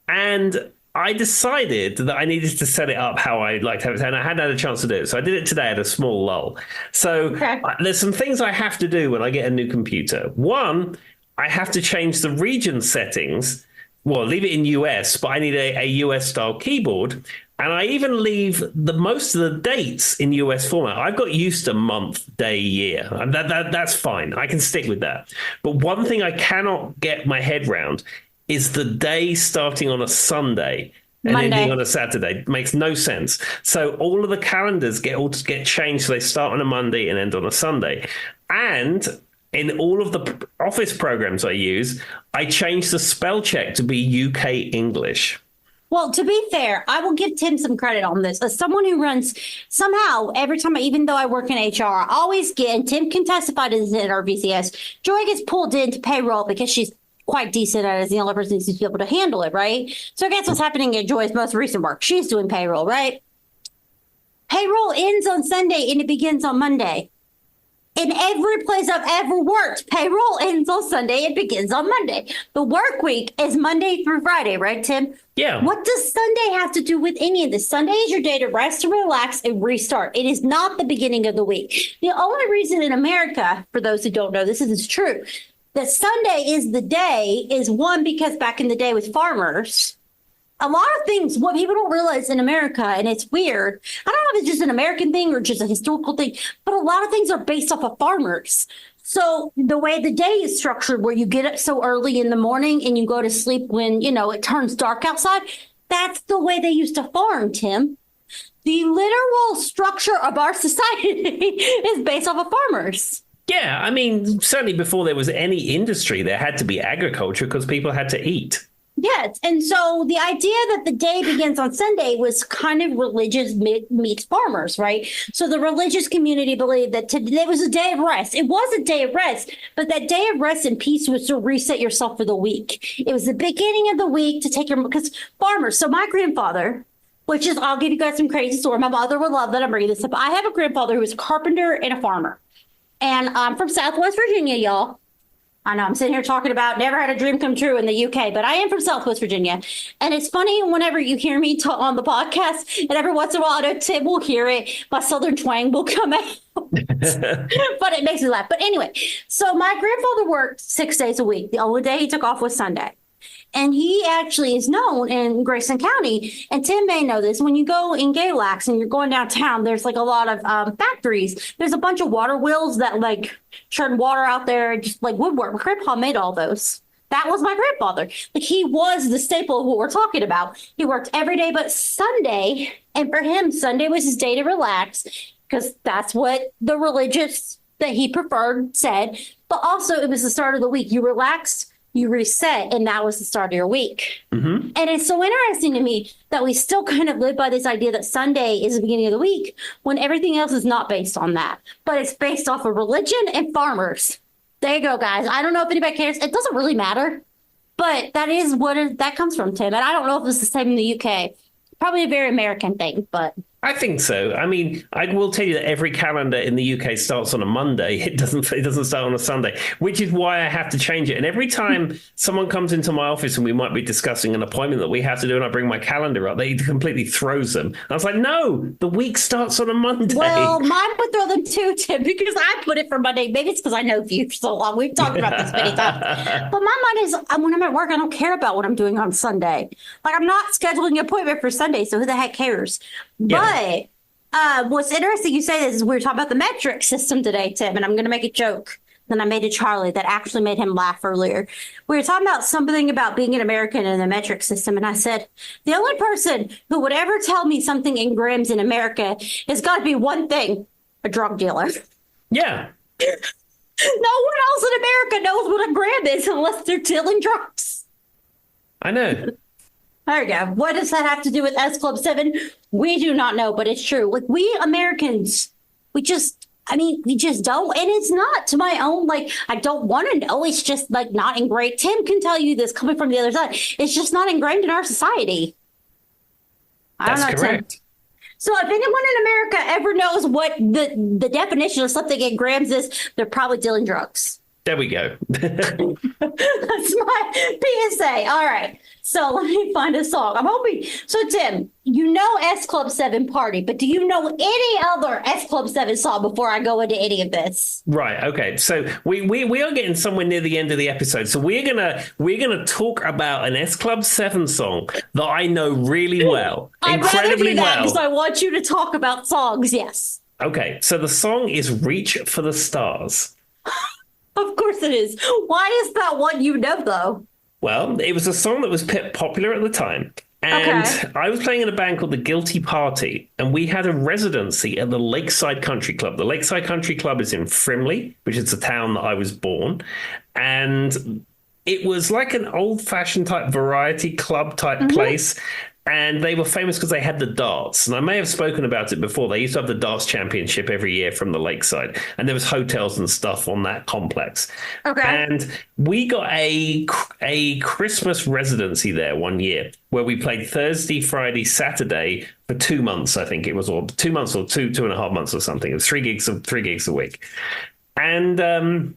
and I decided that I needed to set it up how I liked to have it, and I hadn't had a chance to do it. So I did it today at a small lull. So There's some things I have to do when I get a new computer. One, I have to change the region settings. Well, leave it in US, but I need a US style keyboard. And I even leave the most of the dates in US format. I've got used to month, day, year. And that's fine. I can stick with that. But one thing I cannot get my head round is the day starting on a Sunday and Monday. ending on a Saturday. It makes no sense. So all of the calendars get changed. So they start on a Monday and end on a Sunday. And in all of the office programs I use, I change the spell check to be UK English. Well, to be fair, I will give Tim some credit on this. As someone who runs, somehow, every time, even though I work in HR, I always get, and Tim can testify to this in our VCS, Joy gets pulled into payroll because she's quite decent at it, as the only person who seems to be able to handle it, right? So guess what's happening at Joy's most recent work? She's doing payroll, right? Payroll ends on Sunday and it begins on Monday. In every place I've ever worked, payroll ends on Sunday and begins on Monday. The work week is Monday through Friday, right, Tim? Yeah. What does Sunday have to do with any of this? Sunday is your day to rest, to relax, and restart. It is not the beginning of the week. The only reason in America, for those who don't know, this is true, that Sunday is the day is one, because back in the day with farmers, a lot of things, what people don't realize in America, and it's weird, I don't know if it's just an American thing or just a historical thing, but a lot of things are based off of farmers. So the way the day is structured, where you get up so early in the morning and you go to sleep when, it turns dark outside, that's the way they used to farm, Tim. The literal structure of our society is based off of farmers. Yeah, I mean, certainly before there was any industry, there had to be agriculture because people had to eat. Yes. And so the idea that the day begins on Sunday was kind of religious meets farmers, right? So the religious community believed that today was a day of rest. It was a day of rest, but that day of rest and peace was to reset yourself for the week. It was the beginning of the week to take because farmers. So my grandfather, which is, I'll give you guys some crazy story. My mother would love that I'm bringing this up. I have a grandfather who was a carpenter and a farmer. And I'm from Southwest Virginia, y'all. I know I'm sitting here talking about never had a dream come true in the UK, but I am from Southwest Virginia. And it's funny whenever you hear me talk on the podcast, and every once in a while, I know Tim will hear it. My Southern twang will come out, but it makes me laugh. But anyway, so my grandfather worked 6 days a week. The only day he took off was Sunday. And he actually is known in Grayson County. And Tim may know this. When you go in Galax and you're going downtown, there's like a lot of factories. There's a bunch of water wheels that like churn water out there, just like woodwork. My grandpa made all those. That was my grandfather. Like he was the staple of what we're talking about. He worked every day but Sunday. And for him, Sunday was his day to relax because that's what the religious that he preferred said. But also it was the start of the week. You relaxed, you reset, and that was the start of your week. Mm-hmm. And it's so interesting to me that we still kind of live by this idea that Sunday is the beginning of the week when everything else is not based on that, but it's based off of religion and farmers. There you go, guys. I don't know if anybody cares. It doesn't really matter, but that is that comes from, Tim. And I don't know if it's the same in the UK. Probably a very American thing, but I think so. I mean, I will tell you that every calendar in the UK starts on a Monday. It doesn't start on a Sunday, which is why I have to change it. And every time someone comes into my office and we might be discussing an appointment that we have to do, and I bring my calendar up, they completely throws them. And I was like, no, the week starts on a Monday. Well, mine would throw them too, Tim, because I put it for Monday. Maybe it's because I know you so long. We've talked about this many times. But my mind is, when I'm at work, I don't care about what I'm doing on Sunday. Like, I'm not scheduling an appointment for Sunday, so who the heck cares? Yeah. But what's interesting you say this is we were talking about the metric system today, Tim, and I'm going to make a joke that I made to Charlie that actually made him laugh earlier. We were talking about something about being an American in the metric system, and I said, the only person who would ever tell me something in grams in America has got to be one thing, a drug dealer. Yeah. No one else in America knows what a gram is unless they're dealing drugs. I know. There you go. What does that have to do with S Club 7? We do not know, but it's true. Like, we Americans, we just don't. And it's not to my own, like, I don't want to know. It's just, like, not ingrained. Tim can tell you this coming from the other side. It's just not ingrained in our society. That's correct. Tim. So if anyone in America ever knows what the definition of something in grams is, they're probably dealing drugs. There we go. That's my PSA. All right. So let me find a song. I'm hoping. So, Tim, you know S Club 7 Party, but do you know any other S Club 7 song before I go into any of this? Right. Okay. So we are getting somewhere near the end of the episode. So we're gonna talk about an S Club 7 song that I know really well. I'd rather do that well. because I want you to talk about songs. Yes. Okay. So the song is Reach for the Stars. Of course it is. Why is that one you know, though? Well, it was a song that was popular at the time. And I was playing in a band called The Guilty Party, and we had a residency at the Lakeside Country Club. The Lakeside Country Club is in Frimley, which is the town that I was born. And it was like an old-fashioned type variety club type place. And they were famous because they had the darts. And I may have spoken about it before. They used to have the darts championship every year from the Lakeside. And there was hotels and stuff on that complex. Okay. And we got a Christmas residency there one year where we played Thursday, Friday, Saturday for 2 months, I think it was, or 2 months or 2.5 months or something. It was three gigs a week. And the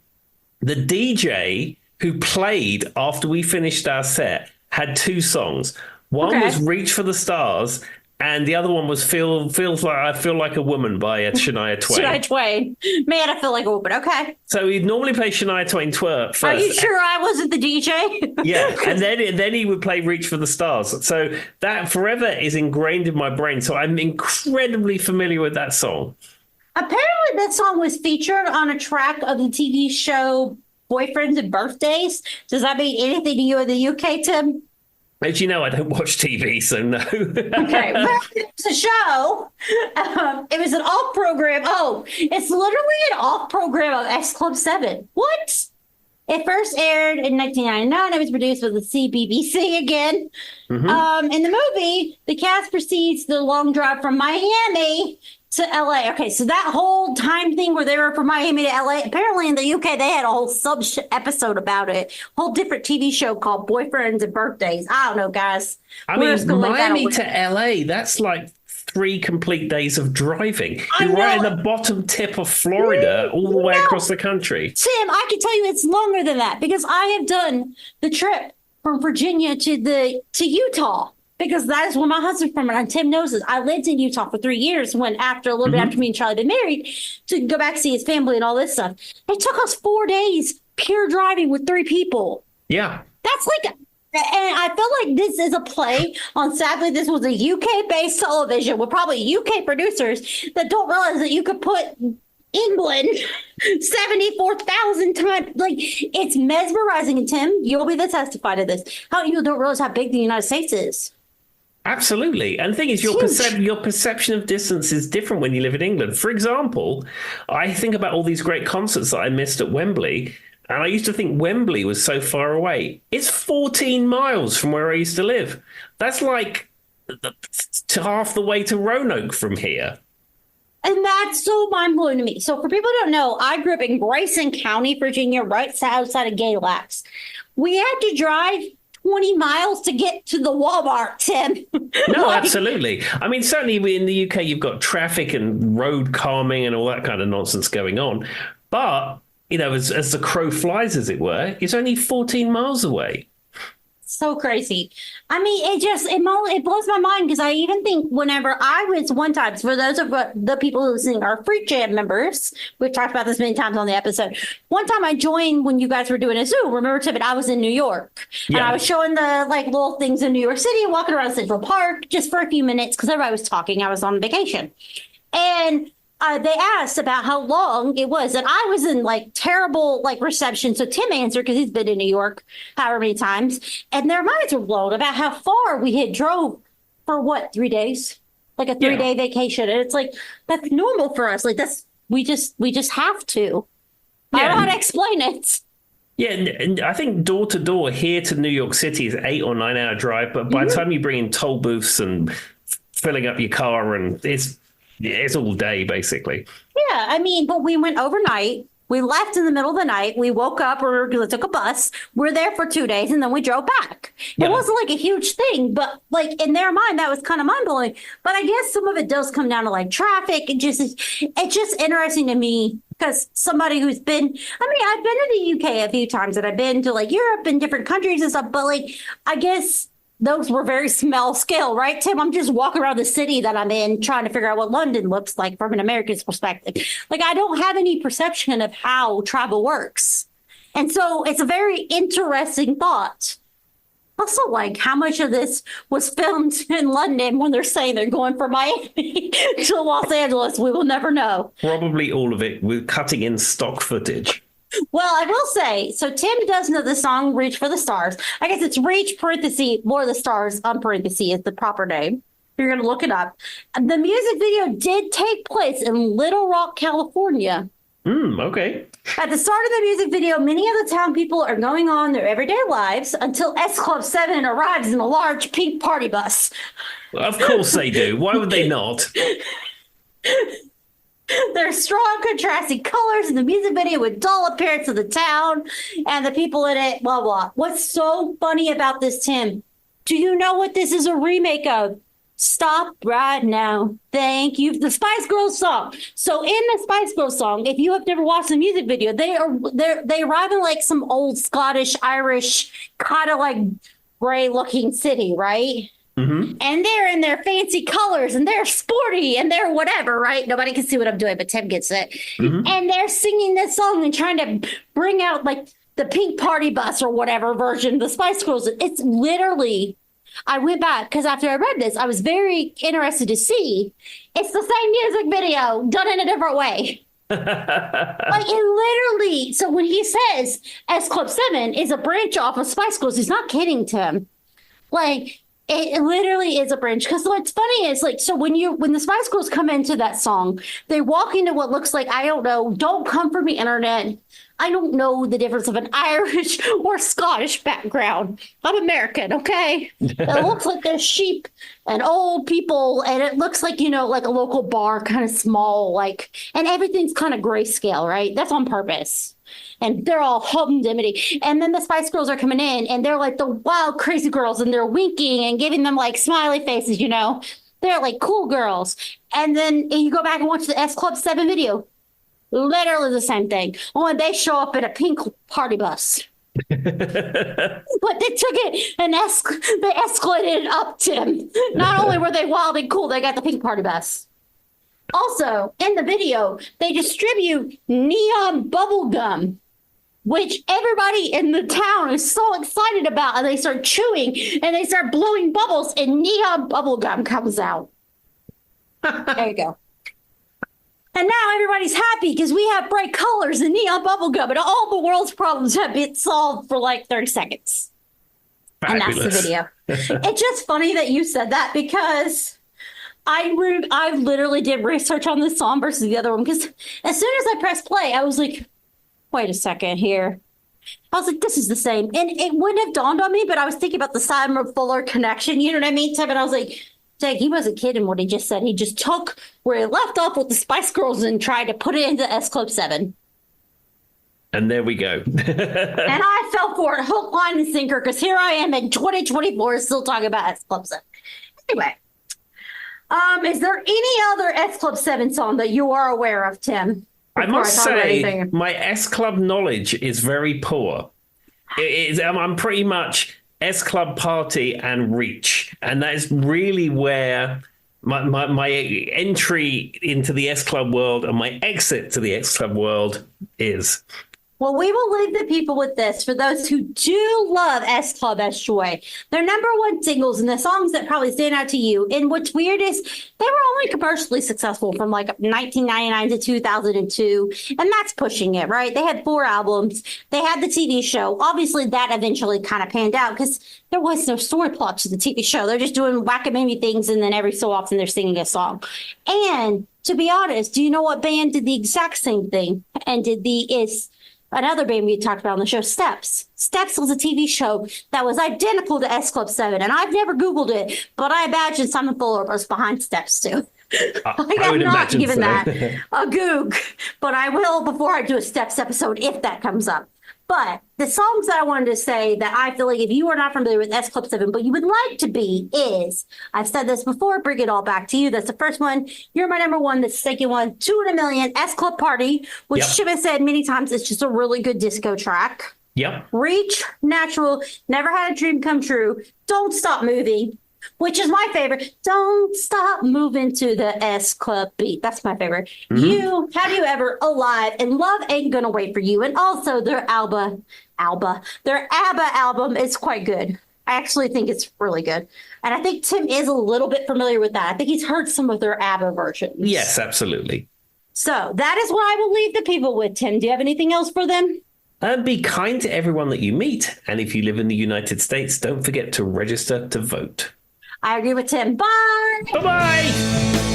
DJ who played after we finished our set had two songs. One was Reach for the Stars, and the other one was Feels Like I Feel Like a Woman by Shania Twain. Shania Twain. Man, I feel like a woman. Okay. So he'd normally play Shania Twain first. Are you sure I wasn't the DJ? Yeah, and then he would play Reach for the Stars. So that forever is ingrained in my brain. So I'm incredibly familiar with that song. Apparently that song was featured on a track of the TV show Boyfriends and Birthdays. Does that mean anything to you in the UK, Tim? As you know, I don't watch TV, so no. Okay, well, it's a show. It was an off program. Oh, it's literally an off program of X Club 7. What? It first aired in 1999. It was produced by the CBBC again. In the movie, the cast proceeds the long drive from Miami to LA. Okay, so that whole time thing where they were from Miami to LA, apparently in the UK, they had a whole sub episode about it. Whole different TV show called Boyfriends and Birthdays. I don't know, guys. I mean, Miami to LA, that's like 3 complete days of driving. You're right in the bottom tip of Florida, all the way across the country. Tim, I can tell you it's longer than that because I have done the trip from Virginia to Utah. Because that is where my husband's from, and Tim knows this. I lived in Utah for 3 years when a little bit after me and Charlie had been married to go back see his family and all this stuff. It took us 4 days pure driving with 3 people. Yeah. That's like, and I feel like this is a play on, sadly, this was a UK-based television with probably UK producers that don't realize that you could put England 74,000 times. Like, it's mesmerizing. And Tim, you'll be the testify to this. How you don't realize how big the United States is. Absolutely. And the thing is, your perception of distance is different when you live in England. For example, I think about all these great concerts that I missed at Wembley, and I used to think Wembley was so far away. It's 14 miles from where I used to live. That's like to half the way to Roanoke from here. And that's so mind-blowing to me. So for people who don't know, I grew up in Grayson County, Virginia, right outside of Galax. We had to drive 20 miles to get to the Walmart, Tim. No, absolutely. I mean, certainly in the UK, you've got traffic and road calming and all that kind of nonsense going on. But, you know, as the crow flies, as it were, it's only 14 miles away. So crazy. I mean, it blows my mind because I even think whenever I was one time, for those of the people listening are Freak Jam members, we've talked about this many times on the episode. One time I joined when you guys were doing a Zoom. Remember, Tibbet, I was in New York and I was showing the little things in New York City, walking around Central Park just for a few minutes because everybody was talking. I was on vacation. And they asked about how long it was, and I was in terrible reception. So Tim answered because he's been in New York however many times, and their minds were blown about how far we had drove for 3 days, like a 3-day vacation, and it's like that's normal for us. Like we just have to. I don't know how to explain it. Yeah, and I think door to door here to New York City is 8 or 9 hour drive, but by the time you bring in toll booths and filling up your car, and it's all day, basically. Yeah, I mean, but we went overnight. We left in the middle of the night. We woke up or took a bus. We're there for 2 days, and then we drove back. It wasn't a huge thing, but in their mind, that was kind of mind-blowing. But I guess some of it does come down to traffic. It's just interesting to me because somebody who's been, I've been to the UK a few times and I've been to like Europe and different countries and stuff, but like, I guess those were very small scale, right, Tim? I'm just walking around the city that I'm in trying to figure out what London looks like from an American's perspective. Like, I don't have any perception of how travel works. And so it's a very interesting thought. Also, like, how much of this was filmed in London when they're saying they're going from Miami to Los Angeles? We will never know. Probably all of it. We're cutting in stock footage. Well, I will say, so Tim does know the song Reach for the Stars. I guess it's Reach parenthesis for the Stars parenthesis is the proper name. You're going to look it up. The music video did take place in Little Rock, California. Okay. At the start of the music video, many of the town people are going on their everyday lives until S Club 7 arrives in a large pink party bus. Well, of course they do. Why would they not? There's strong contrasting colors in the music video with dull appearance of the town and the people in it, blah, blah. What's so funny about this, Tim? Do you know what this is a remake of? Stop right now. Thank you. The Spice Girls song. So in the Spice Girls song, if you have never watched the music video, they arrive in like some old Scottish, Irish, kind of like gray looking city, right? Mm-hmm. And they're in their fancy colors and they're sporty and they're whatever, right? Nobody can see what I'm doing, but Tim gets it. Mm-hmm. And they're singing this song and trying to bring out like the pink party bus or whatever version of the Spice Girls. It's literally, I went back because after I read this, I was very interested to see it's the same music video done in a different way. Like it literally. So when he says S Club 7 is a branch off of Spice Girls, he's not kidding, Tim. Like it literally is a branch. Because what's funny is like, so when the Spice Girls come into that song, they walk into what looks like, I don't know, don't come from the internet. I don't know the difference of an Irish or Scottish background. I'm American, okay? It looks like there's sheep and old people, and it looks like, you know, like a local bar, kind of small, like, and everything's kind of grayscale, right? That's on purpose. And they're all hum-dimity. And then the Spice Girls are coming in, and they're like the wild, crazy girls, and they're winking and giving them like smiley faces, you know? They're like cool girls. And then you go back and watch the S Club 7 video. Literally the same thing. Only they show up in a pink party bus. But they took it and they escalated it up, Tim. Not only were they wild and cool, they got the pink party bus. Also, in the video, they distribute neon bubble gum, which everybody in the town is so excited about. And they start chewing and they start blowing bubbles and neon bubble gum comes out. There you go. And now everybody's happy because we have bright colors and neon bubblegum and all the world's problems have been solved for like 30 seconds. Fabulous. And that's the video. It's just funny that you said that because I literally did research on this song versus the other one because as soon as I pressed play, I was like, wait a second here. I was like, this is the same. And it wouldn't have dawned on me, but I was thinking about the Simon Fuller connection. You know what I mean, Tim? And I was like, Jake, he wasn't kidding what he just said. He just took where he left off with the Spice Girls and tried to put it into S Club 7. And there we go. And I fell for it, hook, line, and sinker, because here I am in 2024 still talking about S Club 7. Anyway, is there any other S Club 7 song that you are aware of, Tim? I must say, my S Club knowledge is very poor. I'm pretty much S Club Party and Reach. And that is really where my entry into the S Club world and my exit to the S Club world is. Well, we will leave the people with this. For those who do love S Club S Joy, their number one singles and the songs that probably stand out to you. And what's weird is they were only commercially successful from like 1999 to 2002. And that's pushing it, right? They had 4 albums. They had the TV show. Obviously, that eventually kind of panned out because there was no story plot to the TV show. They're just doing whack-a-mamie things. And then every so often they're singing a song. And to be honest, do you know what band did the exact same thing? And another band we talked about on the show, Steps. Steps was a TV show that was identical to S Club 7, and I've never Googled it, but I imagine Simon Fuller was behind Steps too. I'm not giving that a goog, but I will before I do a Steps episode if that comes up. But the songs that I wanted to say that I feel like if you are not familiar with S Club 7, but you would like to be, is I've said this before, bring it all back to you. That's the first one. You're my number one. That's the second one. 2 in a Million, S Club Party, which Chip has said many times it's just a really good disco track. Yep. Reach, Natural, Never Had a Dream Come True, Don't Stop Moving, which is my favorite. Don't Stop Moving to the S Club beat. That's my favorite. You, Have You Ever, Alive, and Love Ain't Gonna Wait for You. And also their ABBA album is quite good. I actually think it's really good. And I think Tim is a little bit familiar with that. I think he's heard some of their ABBA versions. Yes, absolutely. So that is what I will leave the people with, Tim. Do you have anything else for them? Be kind to everyone that you meet. And if you live in the United States, don't forget to register to vote. I agree with Tim. Bye. Bye-bye.